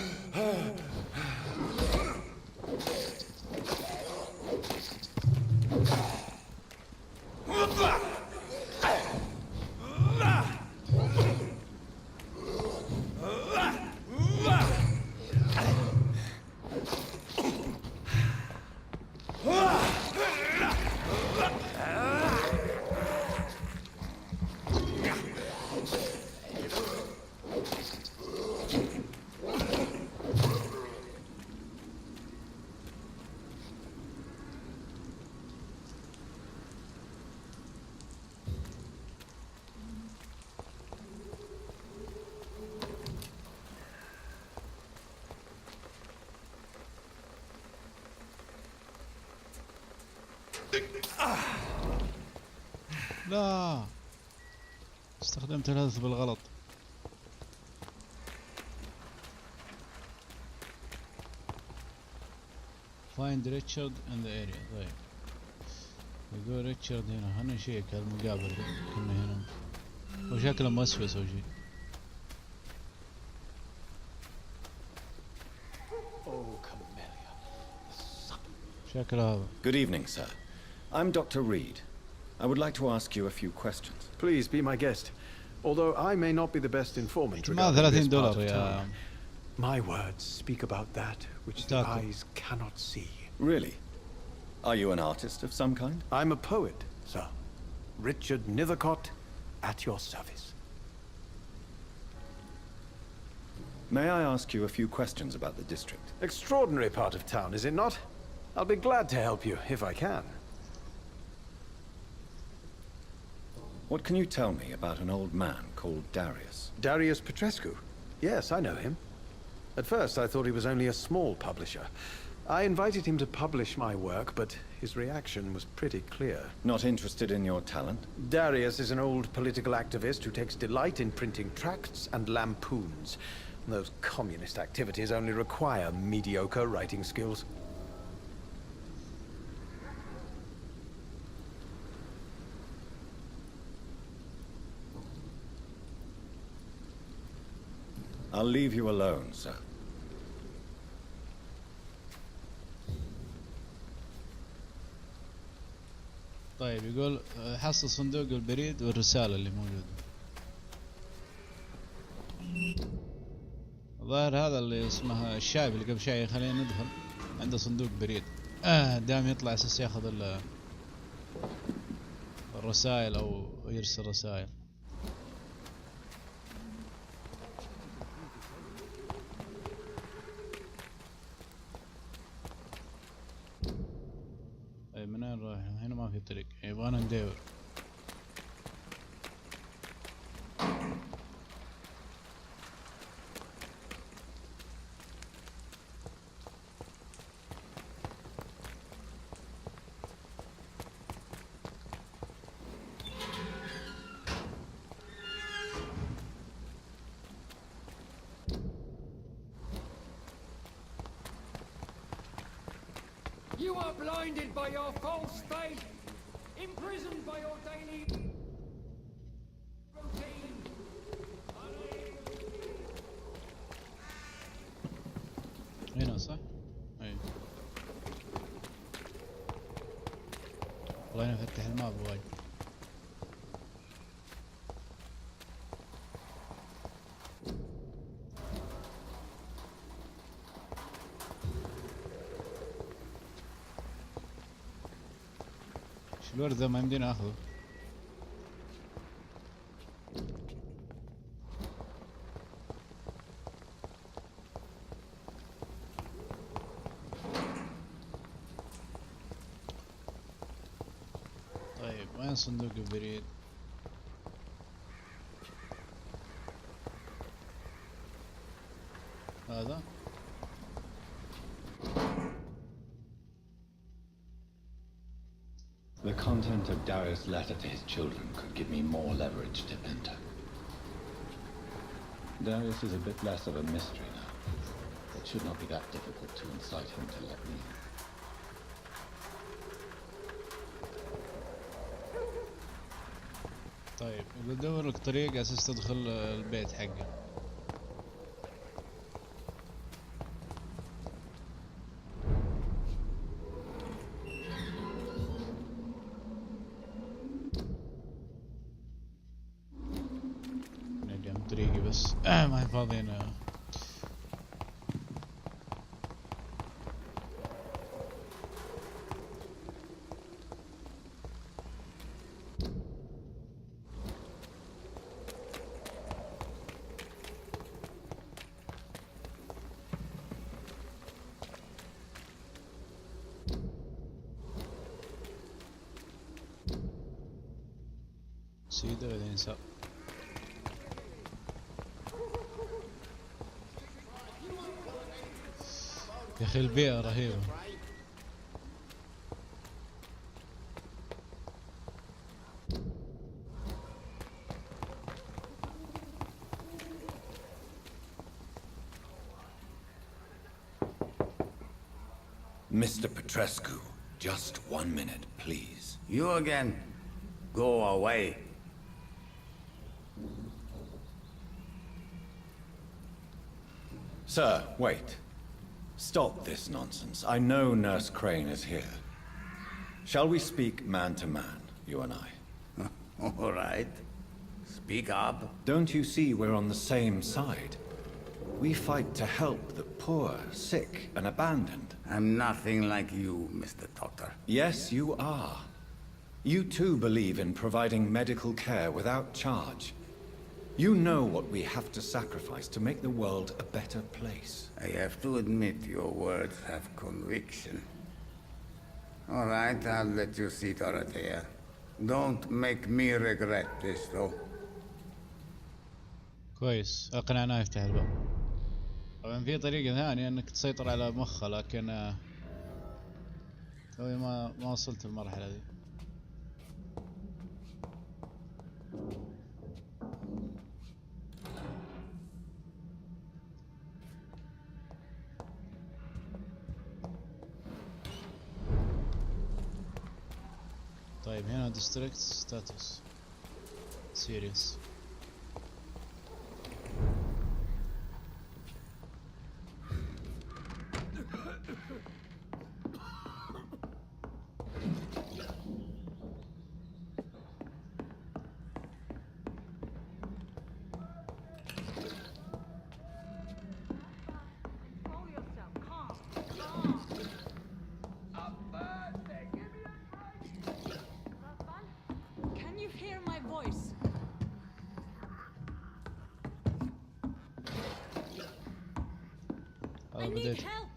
لا استخدمت الهيلث بالغلط. find Richard in the area. طيب يقول ريتشارد هنا نشيك المقابل كنا هنا وشكله موسوس او شيء. شكله هذا. Good evening, sir. I'm Dr. Reed. I would like to ask you a few questions. Please be my guest. Although I may not be the best informant ما regarding this $30 part of يا town, my words speak about that which the eyes cannot see. Really? Are you an artist of some kind? I'm a poet, sir. Richard Nethercott, at your service. May I ask you a few questions about the district? Extraordinary part of town, is it not? I'll be glad to help you, if I can. What can you tell me about an old man called Darius? Darius Petrescu? Yes, I know him. At first, I thought he was only a small publisher. I invited him to publish my work, but his reaction was pretty clear. Not interested in your talent? Darius is an old political activist who takes delight in printing tracts and lampoons. Those communist activities only require mediocre writing skills. I'll leave you alone, sir. طيب يقول حصل صندوق البريد والرسالة اللي موجودة. الظاهر هذا اللي اسمه الشايب اللي قبل شوي خلينا ندخل عنده صندوق بريد. دام يطلع اساس ياخذ الرسائل او يرسل رسائل. طيب من وين رايح؟ هنا ما في طريق، يبغانا ندور. You are blinded by your false faith, imprisoned by your daily routine. هنا صح؟ اي والله نفتح الماب وايد. الورد ذا ما يمدينا اخذه. طيب وين صندوق البريد؟ هذا The content of Darius' letter to his children could give me more leverage to enter. Darius is a bit less of a mystery now. It should not be that difficult to incite him to let me in. طيب بدور لك طريقة اساس تدخل البيت حقه. طريقي بس ما هي فاضيين. سيدة بعدين يسار. يا اخي البيئة رهيبة. Mr. Petrescu, just 1 minute, please. You again? Go away. Sir, wait. Stop this nonsense. I know Nurse Crane is here. Shall we speak man to man, you and I? All right. Speak up. Don't you see we're on the same side? We fight to help the poor, sick, and abandoned. I'm nothing like you, Mr. Doctor. Yes, you are. You too believe in providing medical care without charge. You know what we have to sacrifice to make the world a better place. I have to admit your words have conviction. All right, I'll let you see Dorothea. Don't make me regret this, though. كويس، اقنعناه يفتح الباب. طبعا في طريقة ثانية انك تسيطر على مخه، لكن توي ما وصلت المرحلة دي. طيب هنا district status serious. Can you hear my voice? I need help.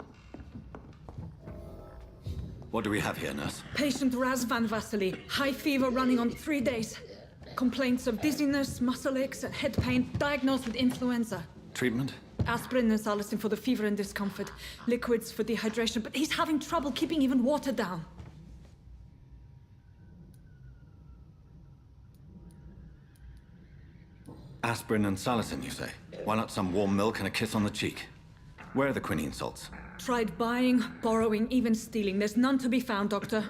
What do we have here, nurse? Patient Raz Van Vasily, high fever running on 3 days. Complaints of dizziness, muscle aches, and head pain, diagnosed with influenza. Treatment? Aspirin and salicin for the fever and discomfort. Liquids for dehydration, but he's having trouble keeping even water down. Aspirin and salicin, you say? Why not some warm milk and a kiss on the cheek? Where are the quinine salts? Tried buying, borrowing, even stealing. There's none to be found, Doctor.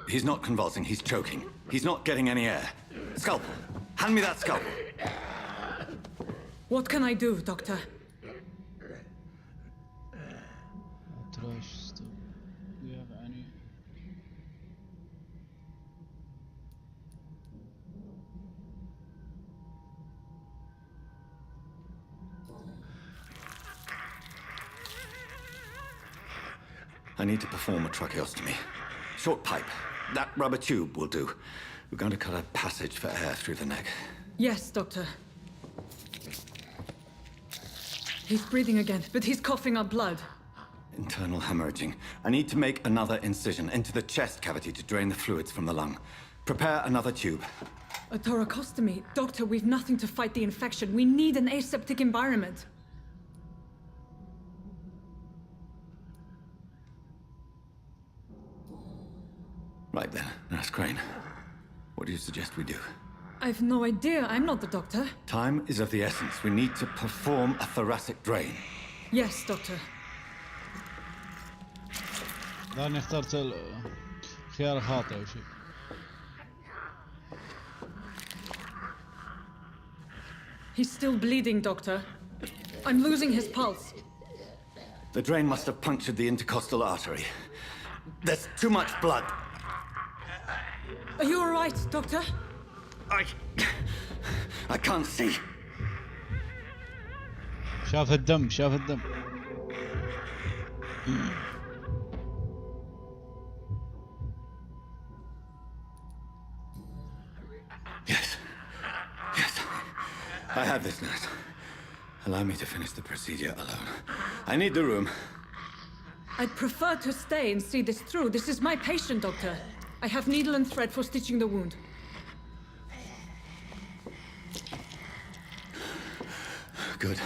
He's not convulsing, he's choking. He's not getting any air. Scalpel! Hand me that scalpel! What can I do, Doctor? I need to perform a tracheostomy. Short pipe. That rubber tube will do. We're going to cut a passage for air through the neck. Yes, Doctor. He's breathing again, but he's coughing up blood. Internal hemorrhaging. I need to make another incision into the chest cavity to drain the fluids from the lung. Prepare another tube. A thoracostomy. Doctor, we've nothing to fight the infection. We need an aseptic environment. Right then, Nurse Crane. What do you suggest we do? I've no idea. I'm not the doctor. Time is of the essence. We need to perform a thoracic drain. Yes, Doctor. لأني اخترت الخيار الخاطئ أو شيء. He's still bleeding, Doctor. I'm losing his pulse. The drain must have punctured the intercostal artery. There's too much blood. Are you all right, Doctor? I can't see. شاف الدم شاف الدم. Yes. Yes. I have this, nurse. Allow me to finish the procedure alone. I need the room. I'd prefer to stay and see this through. This is my patient, Doctor. I have needle and thread for stitching the wound. Good.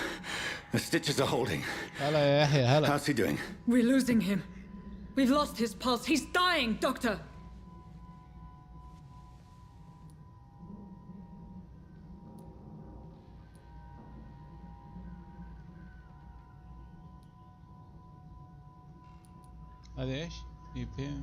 The stitches are holding. هلا يا يحيى هلا. How's he doing? We're losing him. We've lost his pulse. He's dying, Doctor. هذا ايش؟ يبي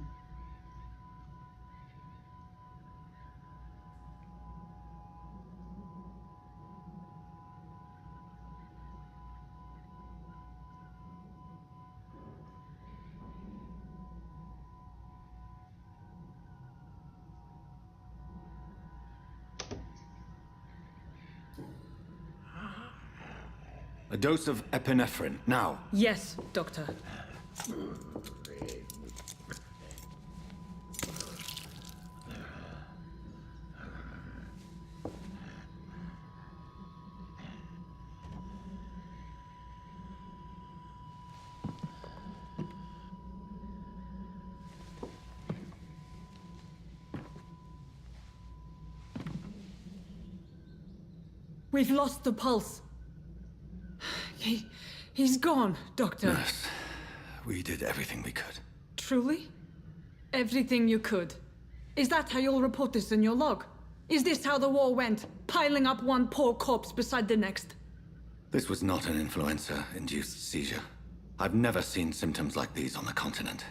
A dose of epinephrine, now. Yes, Doctor. We've lost the pulse. He's gone, Doctor. Nurse, we did everything we could. Truly? Everything you could. Is that how you'll report this in your log? Is this how the war went? Piling up one poor corpse beside the next? This was not an influenza-induced seizure. I've never seen symptoms like these on the continent.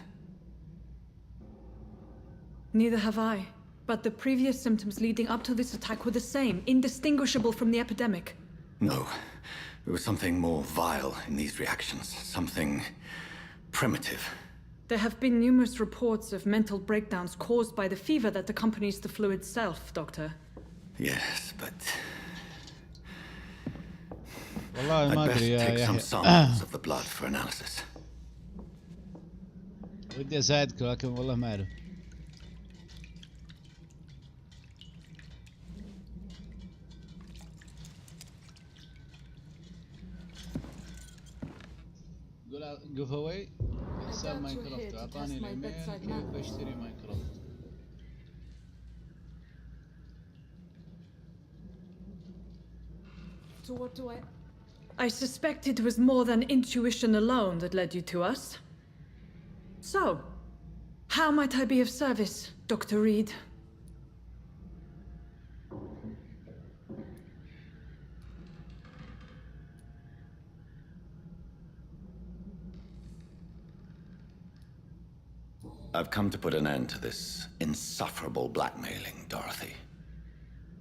Neither have I. But the previous symptoms leading up to this attack were the same, indistinguishable from the epidemic. No. There was something more vile in these reactions. Something primitive. There have been numerous reports of mental breakdowns caused by the fever that accompanies the flu itself, Doctor. Yes, but... والله I'd best take some samples of the blood for analysis. ودي اساعدك لكن والله ما اعرف. قف اواي حساب مايكروفت اعطاني الايميل كيف اشتري مايكروفت. So what do I suspect it was more than intuition alone that led you to us. So, how might I be of service, Dr. Reed? I've come to put an end to this insufferable blackmailing, Dorothy.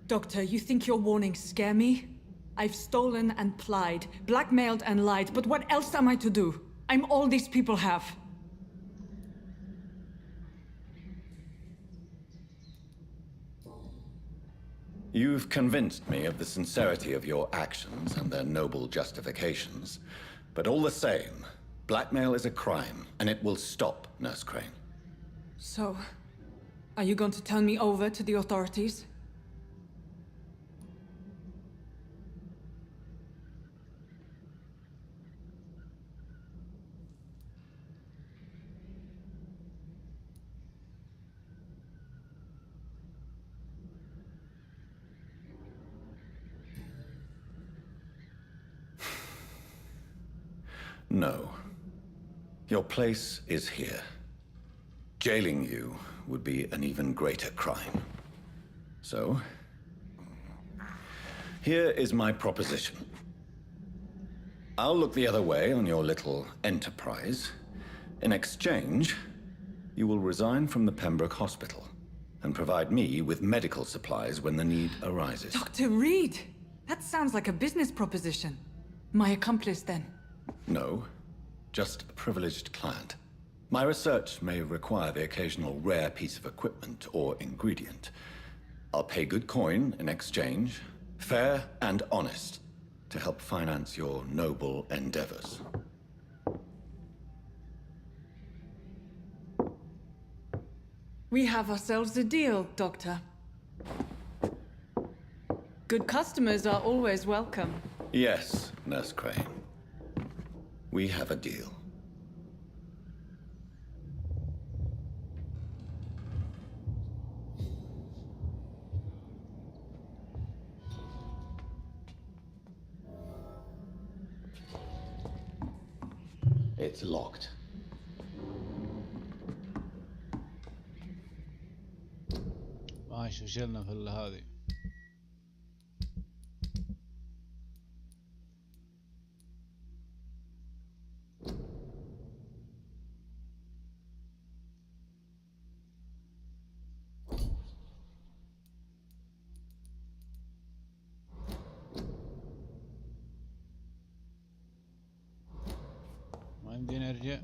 Doctor, you think your warnings scare me? I've stolen and plied, blackmailed and lied, but what else am I to do? I'm all these people have. You've convinced me of the sincerity of your actions and their noble justifications, but all the same, blackmail is a crime, and it will stop, Nurse Crane. So, are you going to turn me over to the authorities? No. Your place is here. Jailing you would be an even greater crime. So, here is my proposition. I'll look the other way on your little enterprise. In exchange, you will resign from the Pembroke Hospital and provide me with medical supplies when the need arises. Dr. Reed! That sounds like a business proposition. My accomplice, then? No, just a privileged client. My research may require the occasional rare piece of equipment or ingredient. I'll pay good coin in exchange, fair and honest, to help finance your noble endeavors. We have ourselves a deal, Doctor. Good customers are always welcome. Yes, Nurse Crane. We have a deal. It's locked. ماشي وشلنا في هذه. يمدينا نرجع.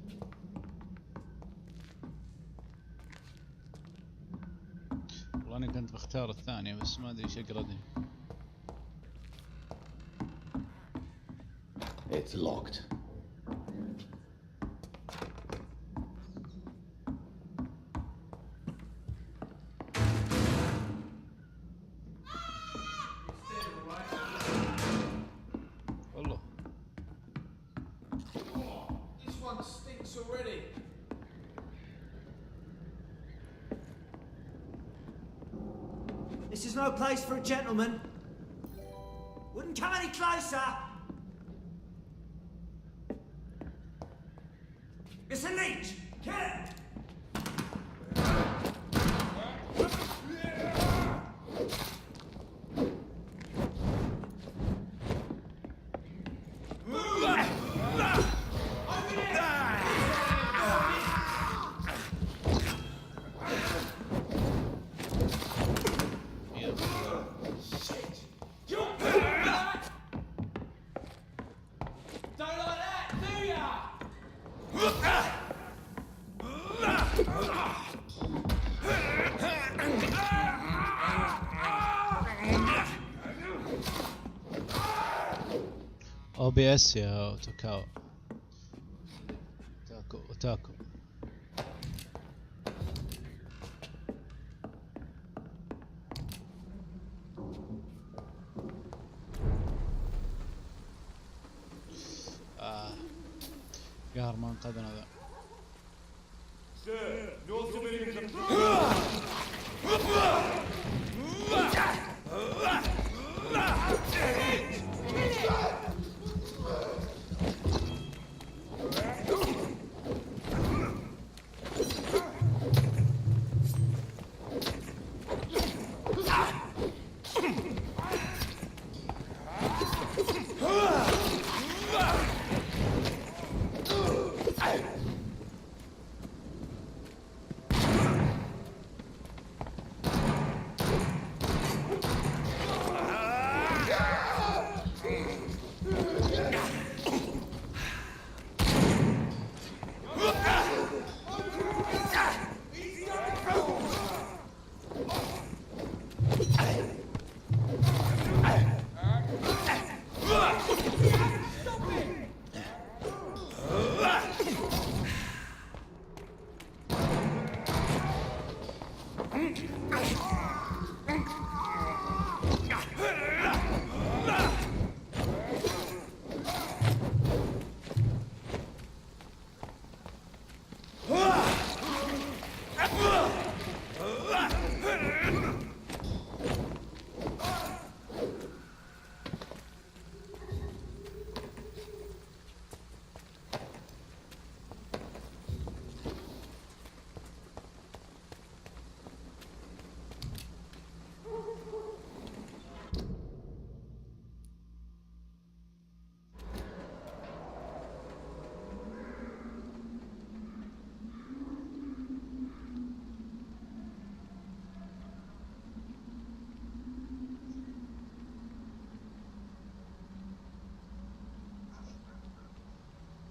والله انا كنت بختار الثانية بس ما ادري ايش اقردني. It's locked. والله This one stinks already. This is no place for a gentleman. Wouldn't come any closer. It's a leech. Kill it. OBS يا توكاو. تاكو قهر ما انقذنا ذا.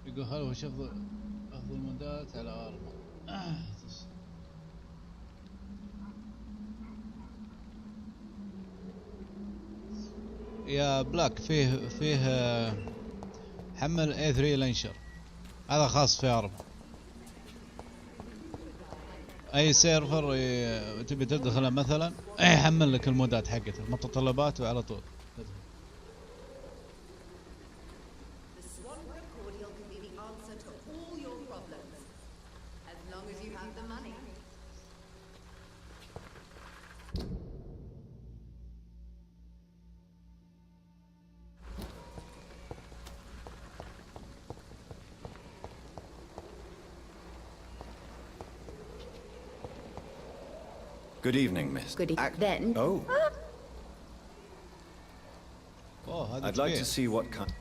يقول هل هو افضل المودات على اربع. يا بلاك فيه حمل A3 لينشر، هذا خاص في اربع. اي سيرفر تبي تدخله مثلا يحمل لك المودات حقته المتطلبات وعلى طول. Good evening, miss. Good evening. Then. Oh. Oh, I'd like to see what kind.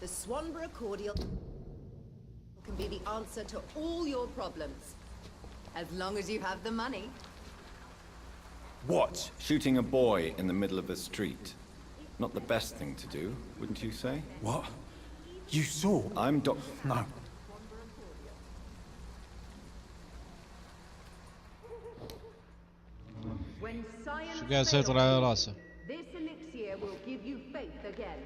The Swanborough cordial. can be the answer to all your problems. As long as you have the money. What? Shooting a boy in the middle of the street. Not the best thing to do, wouldn't you say? What? You saw? I'm No. When science شو قاعد يسيطر على راسه؟ this elixir will give you faith again.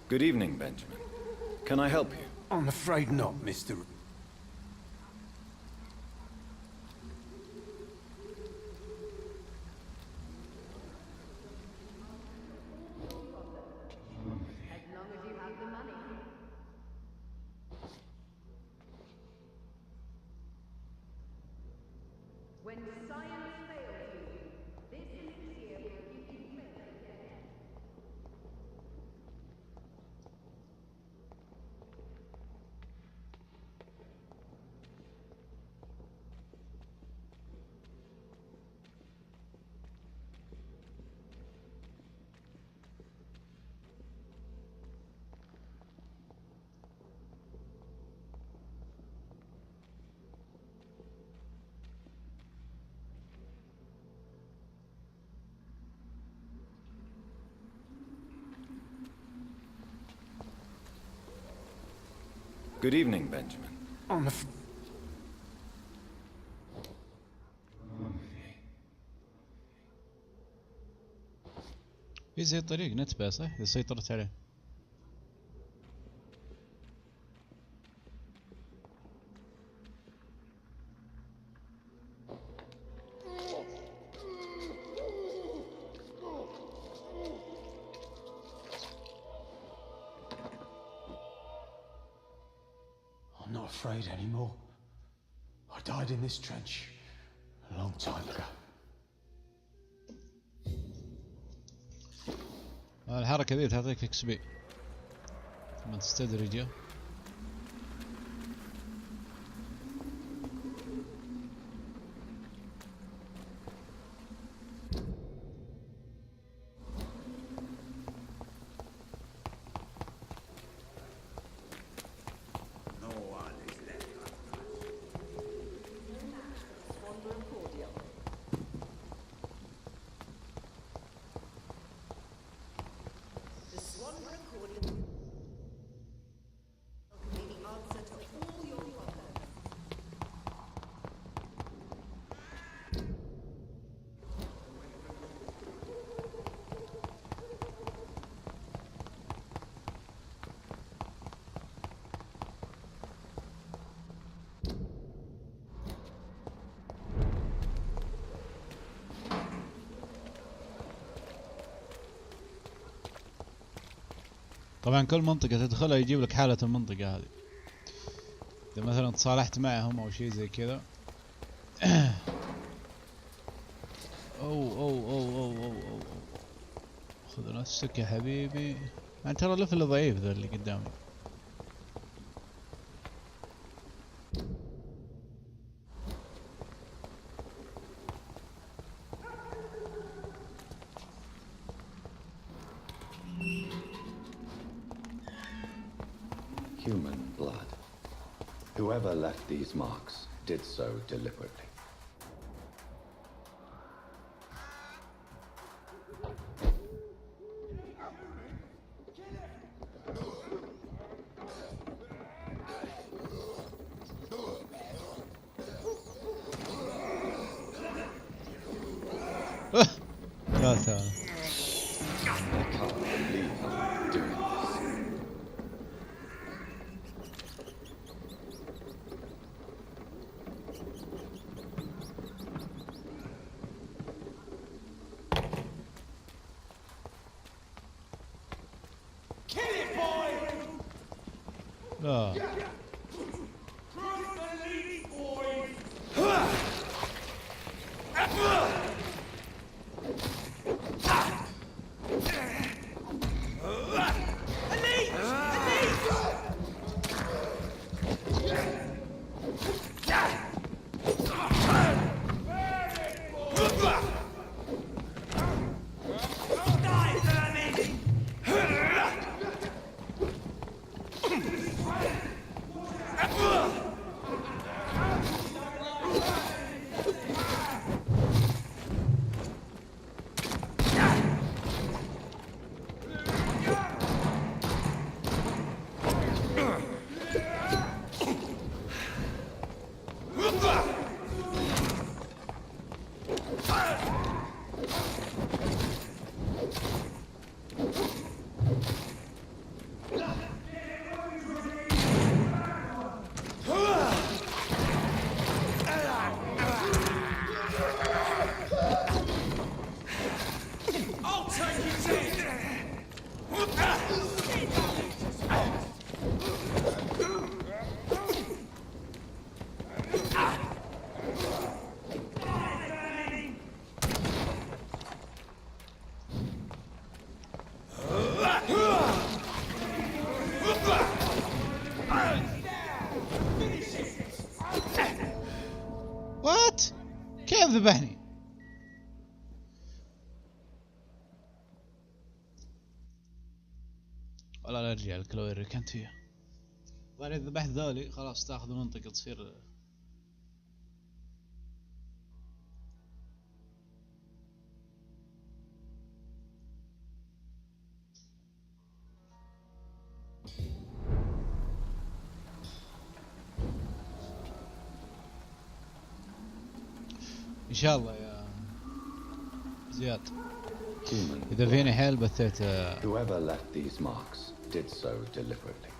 Good evening, Benjamin. Can I help you? I'm afraid not, Mr. When science fails you, this elixir will give you faith again. Good evening, Benjamin. I'm في زي طريق نتبه صح؟ إذا سيطرت عليه. I'm not afraid anymore. I died in this trench a long time ago. الحركة ذي تعطيك اكس بي ثم تستدرجه. طبعا كل منطقة تدخلها يجيب لك حالة المنطقة هذه. إذا مثلا تصالحت معهم أو شيء زي كذا. أو خذ نفسك يا حبيبي. يعني ترى لفل ضعيف ذا اللي قدامي. Human blood. Whoever left these marks did so deliberately. لا تعال. I can't believe I'm doing this. لا وات كيف ذبحني؟ والله لا ارجع لك لو ركنت فيها. وانا اذا ذبحت ذولي خلاص تاخذ منطقة تصير ان شاء الله يا زياد. اذا فيني حيل بثيت. Whoever left these marks did so deliberately.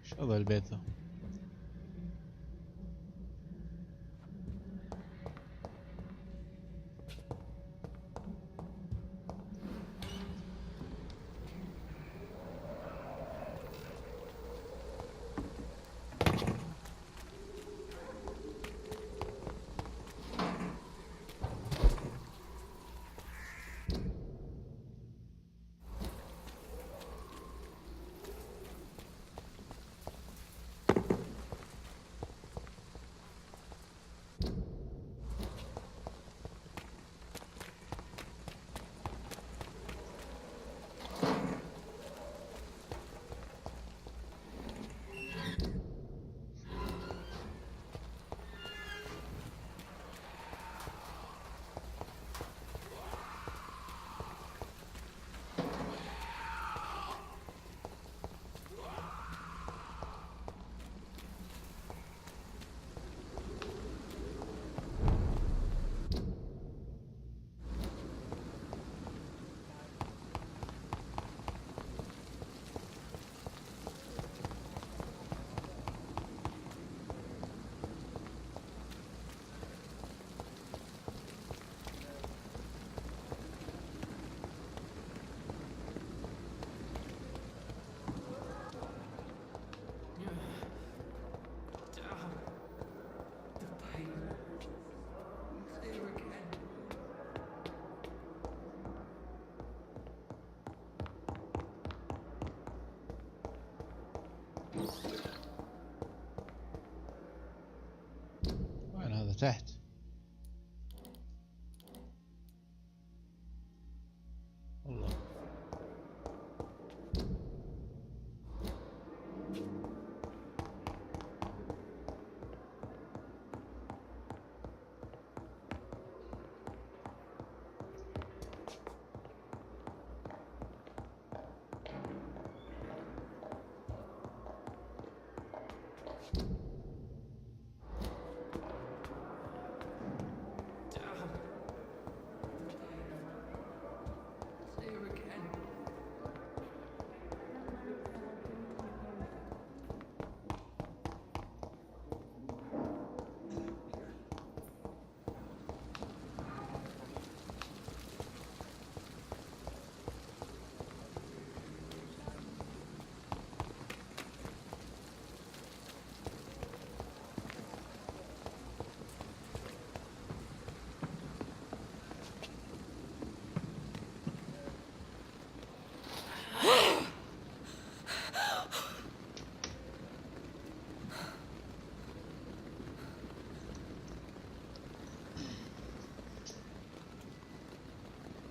ايش وضع البيت ذا؟ وين هذا تحت؟ والله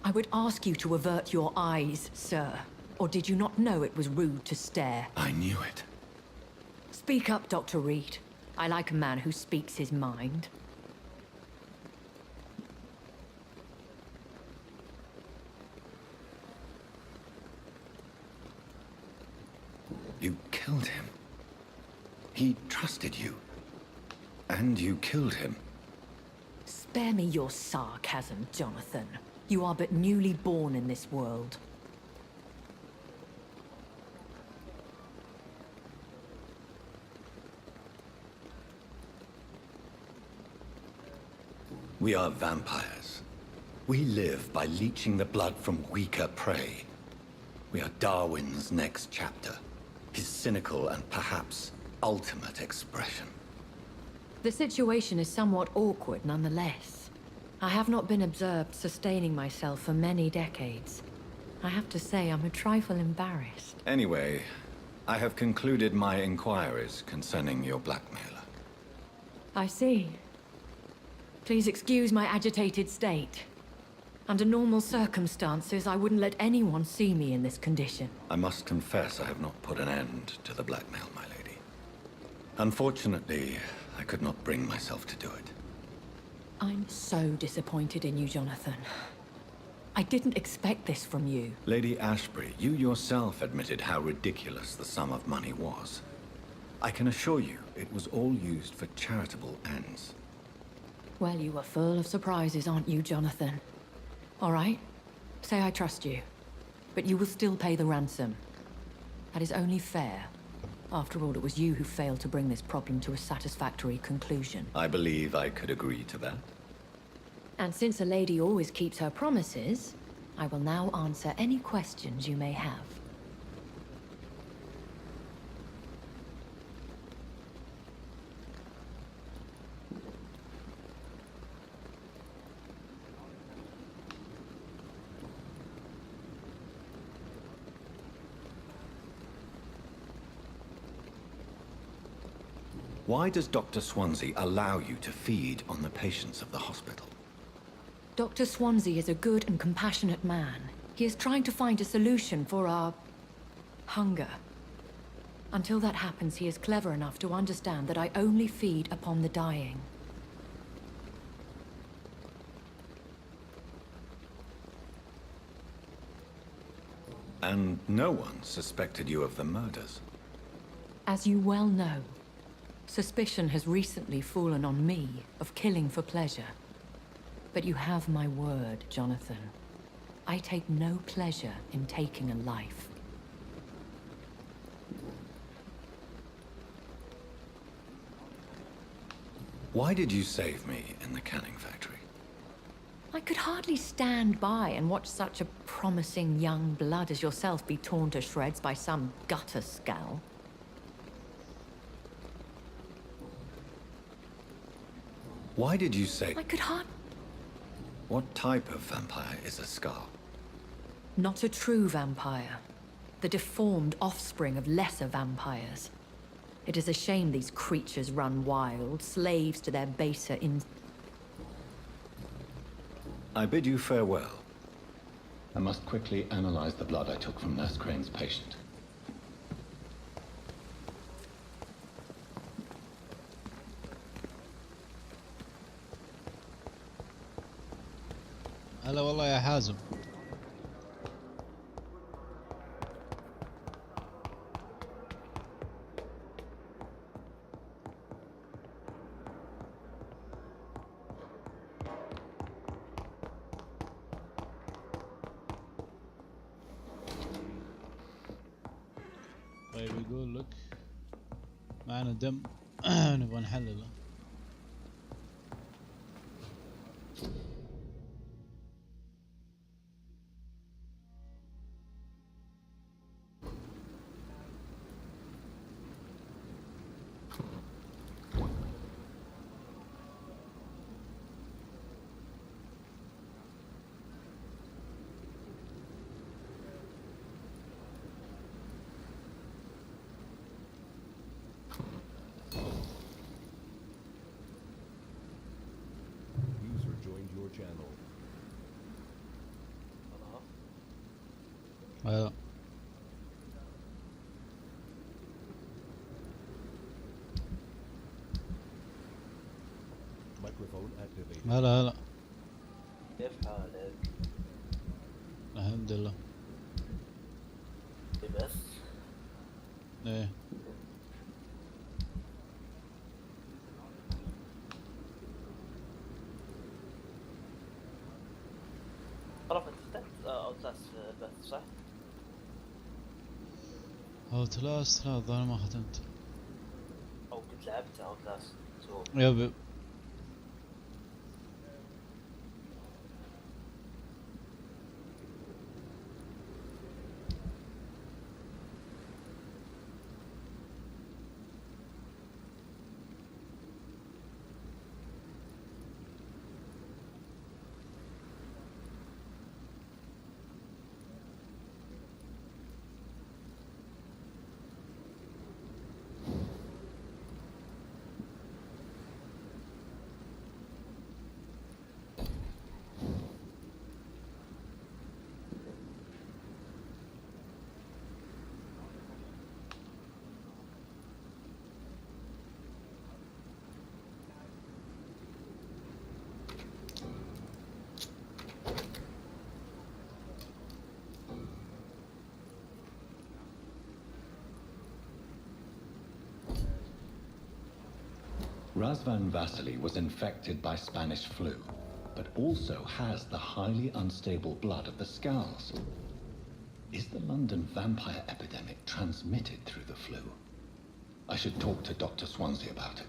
I would ask you to avert your eyes, sir. Or did you not know it was rude to stare? I knew it. Speak up, Dr. Reed. I like a man who speaks his mind. You killed him. He trusted you. And you killed him. Spare me your sarcasm, Jonathan. You are but newly born in this world. We are vampires. We live by leeching the blood from weaker prey. We are Darwin's next chapter. His cynical and perhaps ultimate expression. The situation is somewhat awkward nonetheless. I have not been observed sustaining myself for many decades. I have to say I'm a trifle embarrassed. Anyway, I have concluded my inquiries concerning your blackmailer. I see. Please excuse my agitated state. Under normal circumstances, I wouldn't let anyone see me in this condition. I must confess I have not put an end to the blackmail, my lady. Unfortunately, I could not bring myself to do it. I'm so disappointed in you, Jonathan. I didn't expect this from you. Lady Ashbury, you yourself admitted how ridiculous the sum of money was. I can assure you, it was all used for charitable ends. Well, you are full of surprises, aren't you, Jonathan? All right, say I trust you, but you will still pay the ransom. That is only fair. After all, it was you who failed to bring this problem to a satisfactory conclusion. I believe I could agree to that. And since a lady always keeps her promises, I will now answer any questions you may have. Why does Dr. Swansea allow you to feed on the patients of the hospital? Dr. Swansea is a good and compassionate man. He is trying to find a solution for our hunger. Until that happens, he is clever enough to understand that I only feed upon the dying. And no one suspected you of the murders? As you well know, suspicion has recently fallen on me of killing for pleasure. But you have my word, Jonathan. I take no pleasure in taking a life. Why did you save me in the canning factory? I could hardly stand by and watch such a promising young blood as yourself be torn to shreds by some gutter scowl. Why did you say... I could hardly... What type of vampire is a Scar? Not a true vampire. The deformed offspring of lesser vampires. It is a shame these creatures run wild, slaves to their baser I bid you farewell. I must quickly analyze the blood I took from Nurse Crane's patient. هلا والله يا حازم. طيب يقول لك معنا دم نبغى نحلله. هلا هلا هلا كيف حالك؟ الحمد لله. بس ايه عرفت فتحت اوتلاس البث صح؟ اوتلاست لا الظاهر ما ختمت. او كنت لعبت اوتلاس يب Razvan Vasily was infected by Spanish flu, but also has the highly unstable blood of the Scowls. Is the London vampire epidemic transmitted through the flu? I should talk to Dr. Swansea about it.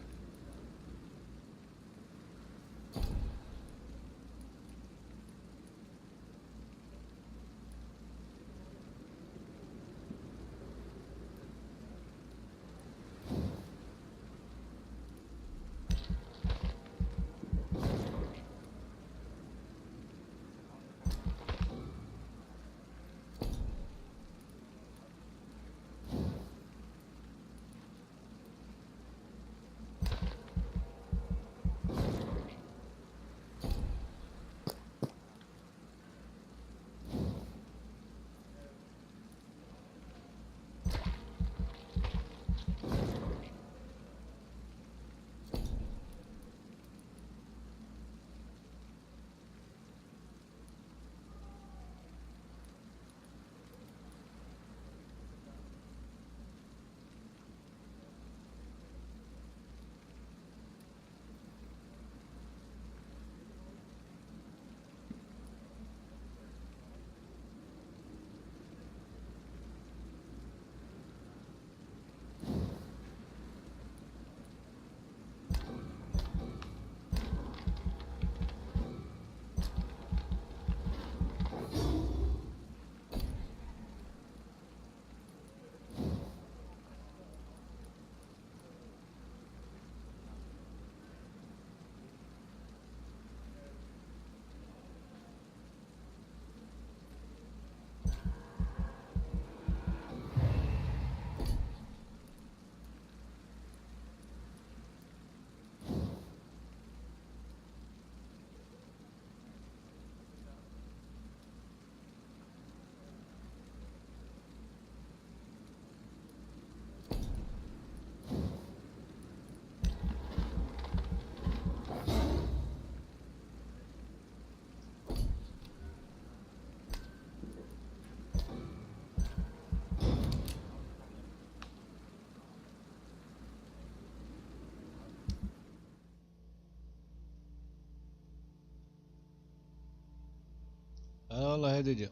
والله يا دجا.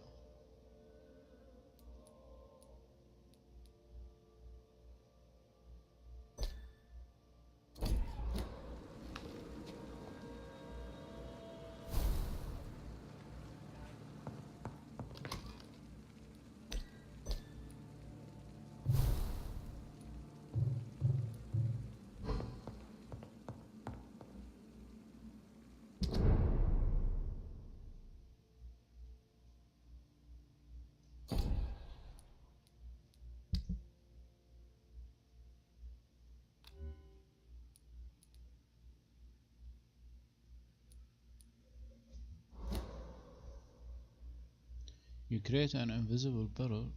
You create an invisible barrel.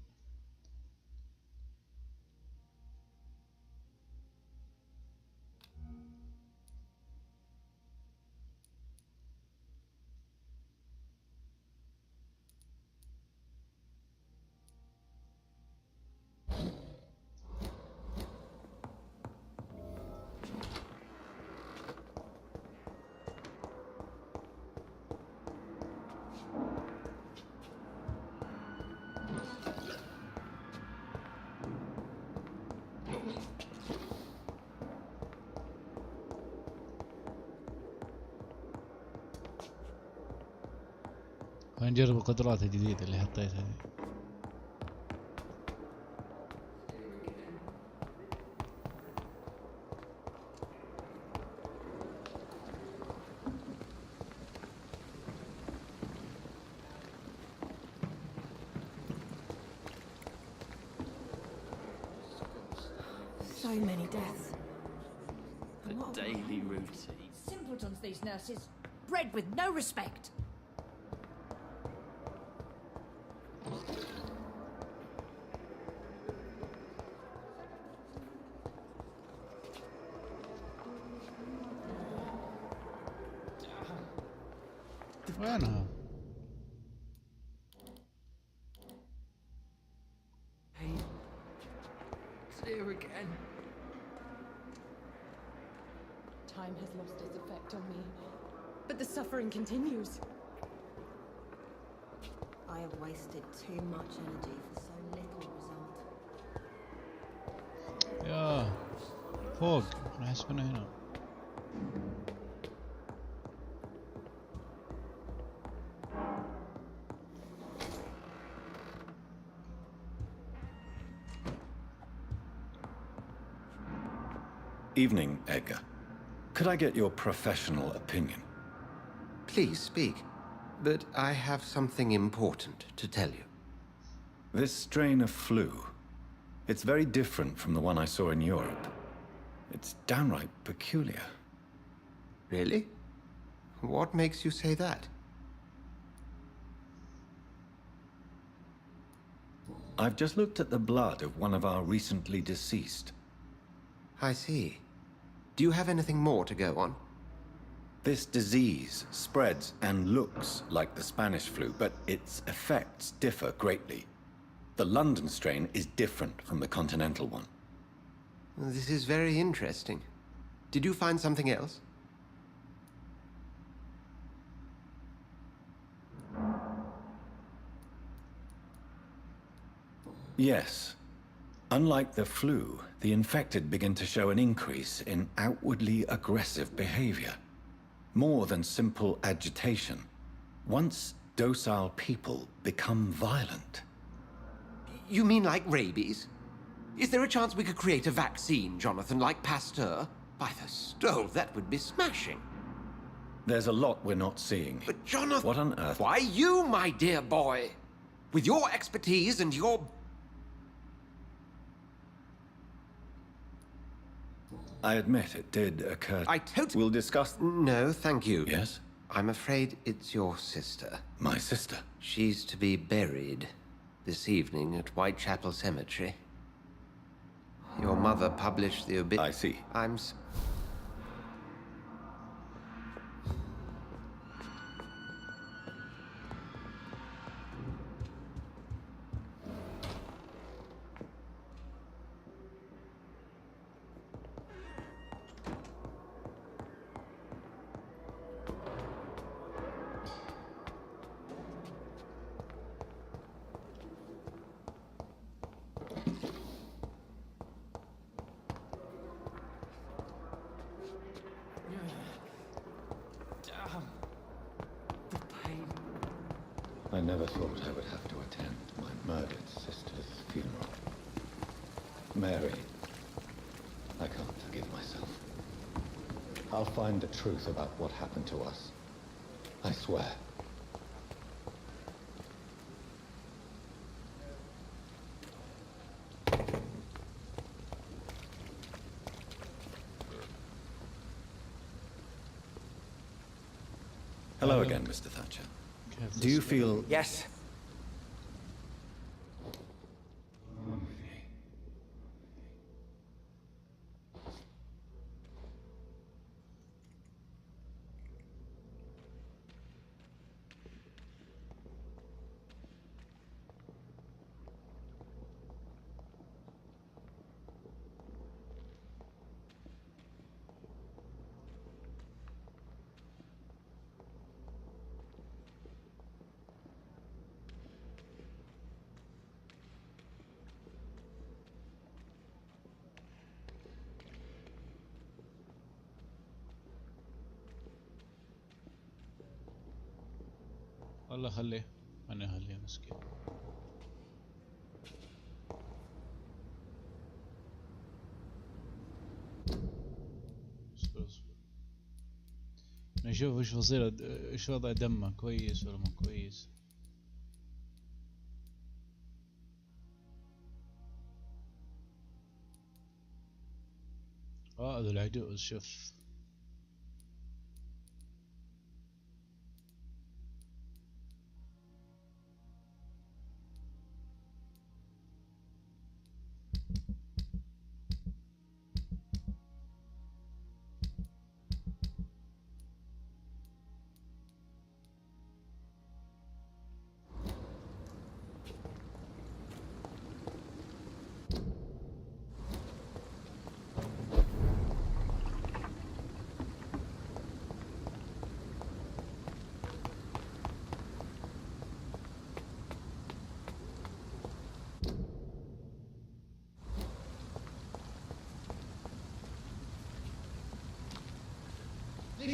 نجرب القدرات الجديدة اللي حطيتها دي. So many deaths. The daily routine. Simpletons, these nurses. Bred with no respect. وينها؟ Hey, it's here again. Time has lost its effect on me, but the suffering continues. I have wasted too much energy for so little result. يا فوق انا احس انه هنا. Evening, Edgar. Could I get your professional opinion? Please speak. But I have something important to tell you. This strain of flu, it's very different from the one I saw in Europe. It's downright peculiar. Really? What makes you say that? I've just looked at the blood of one of our recently deceased. I see. Do you have anything more to go on? This disease spreads and looks like the Spanish flu, but its effects differ greatly. The London strain is different from the continental one. This is very interesting. Did you find something else? Yes. Unlike the flu, the infected begin to show an increase in outwardly aggressive behavior. More than simple agitation. Once docile people become violent. You mean like rabies? Is there a chance we could create a vaccine, Jonathan, like Pasteur? By the stove, that would be smashing. There's a lot we're not seeing. But Jonathan... What on earth? Why you, my dear boy? With your expertise and your... I admit it did occur. I totally... We'll discuss... No, thank you. Yes? I'm afraid it's your sister. My sister? She's to be buried this evening at Whitechapel Cemetery. Your mother published the I see. I never thought I would have to attend my murdered sister's funeral. Mary, I can't forgive myself. I'll find the truth about what happened to us. I swear. Hello again, Mr. Thatcher. Do you feel... Yes. والله خليه انا خليه مسكين. نشوف ايش وصيله، ايش وضع دمه، كويس ولا مو كويس. هذا العجوز شوف.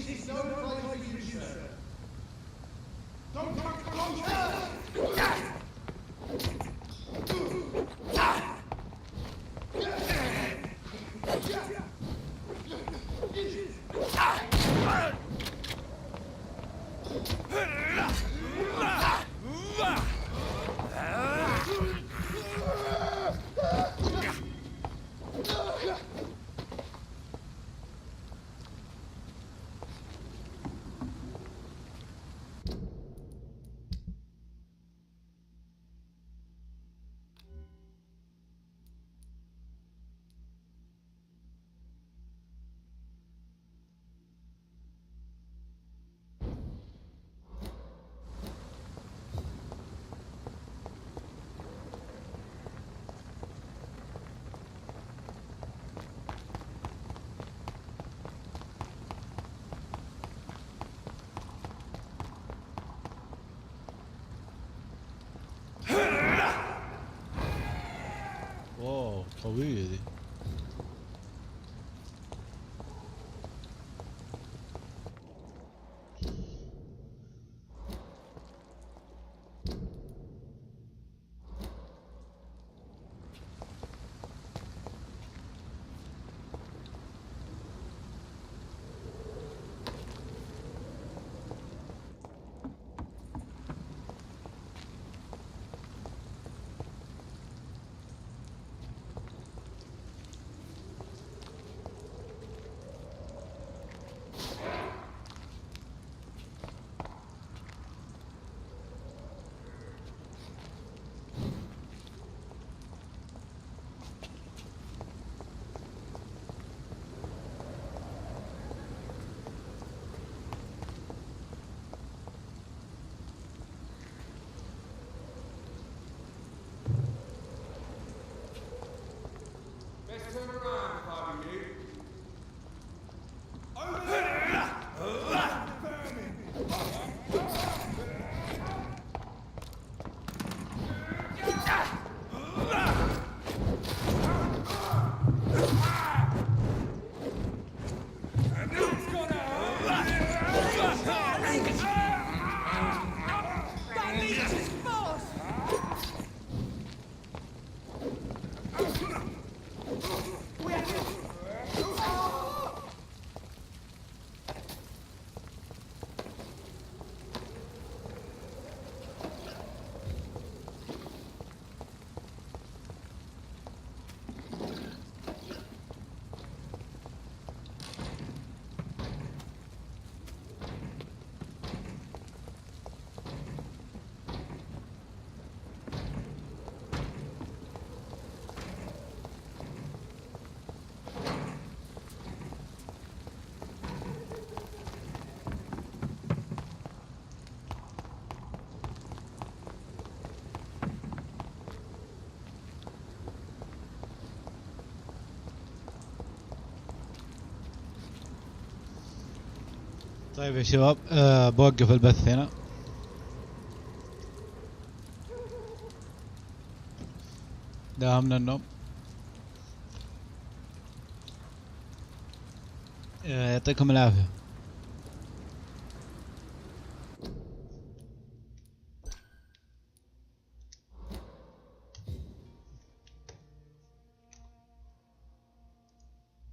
This is no place for you, sir. Don't come close. واو قوية دي. طيب يا شباب بوقف البث هنا. داهمنا النوم. يعطيكم العافية.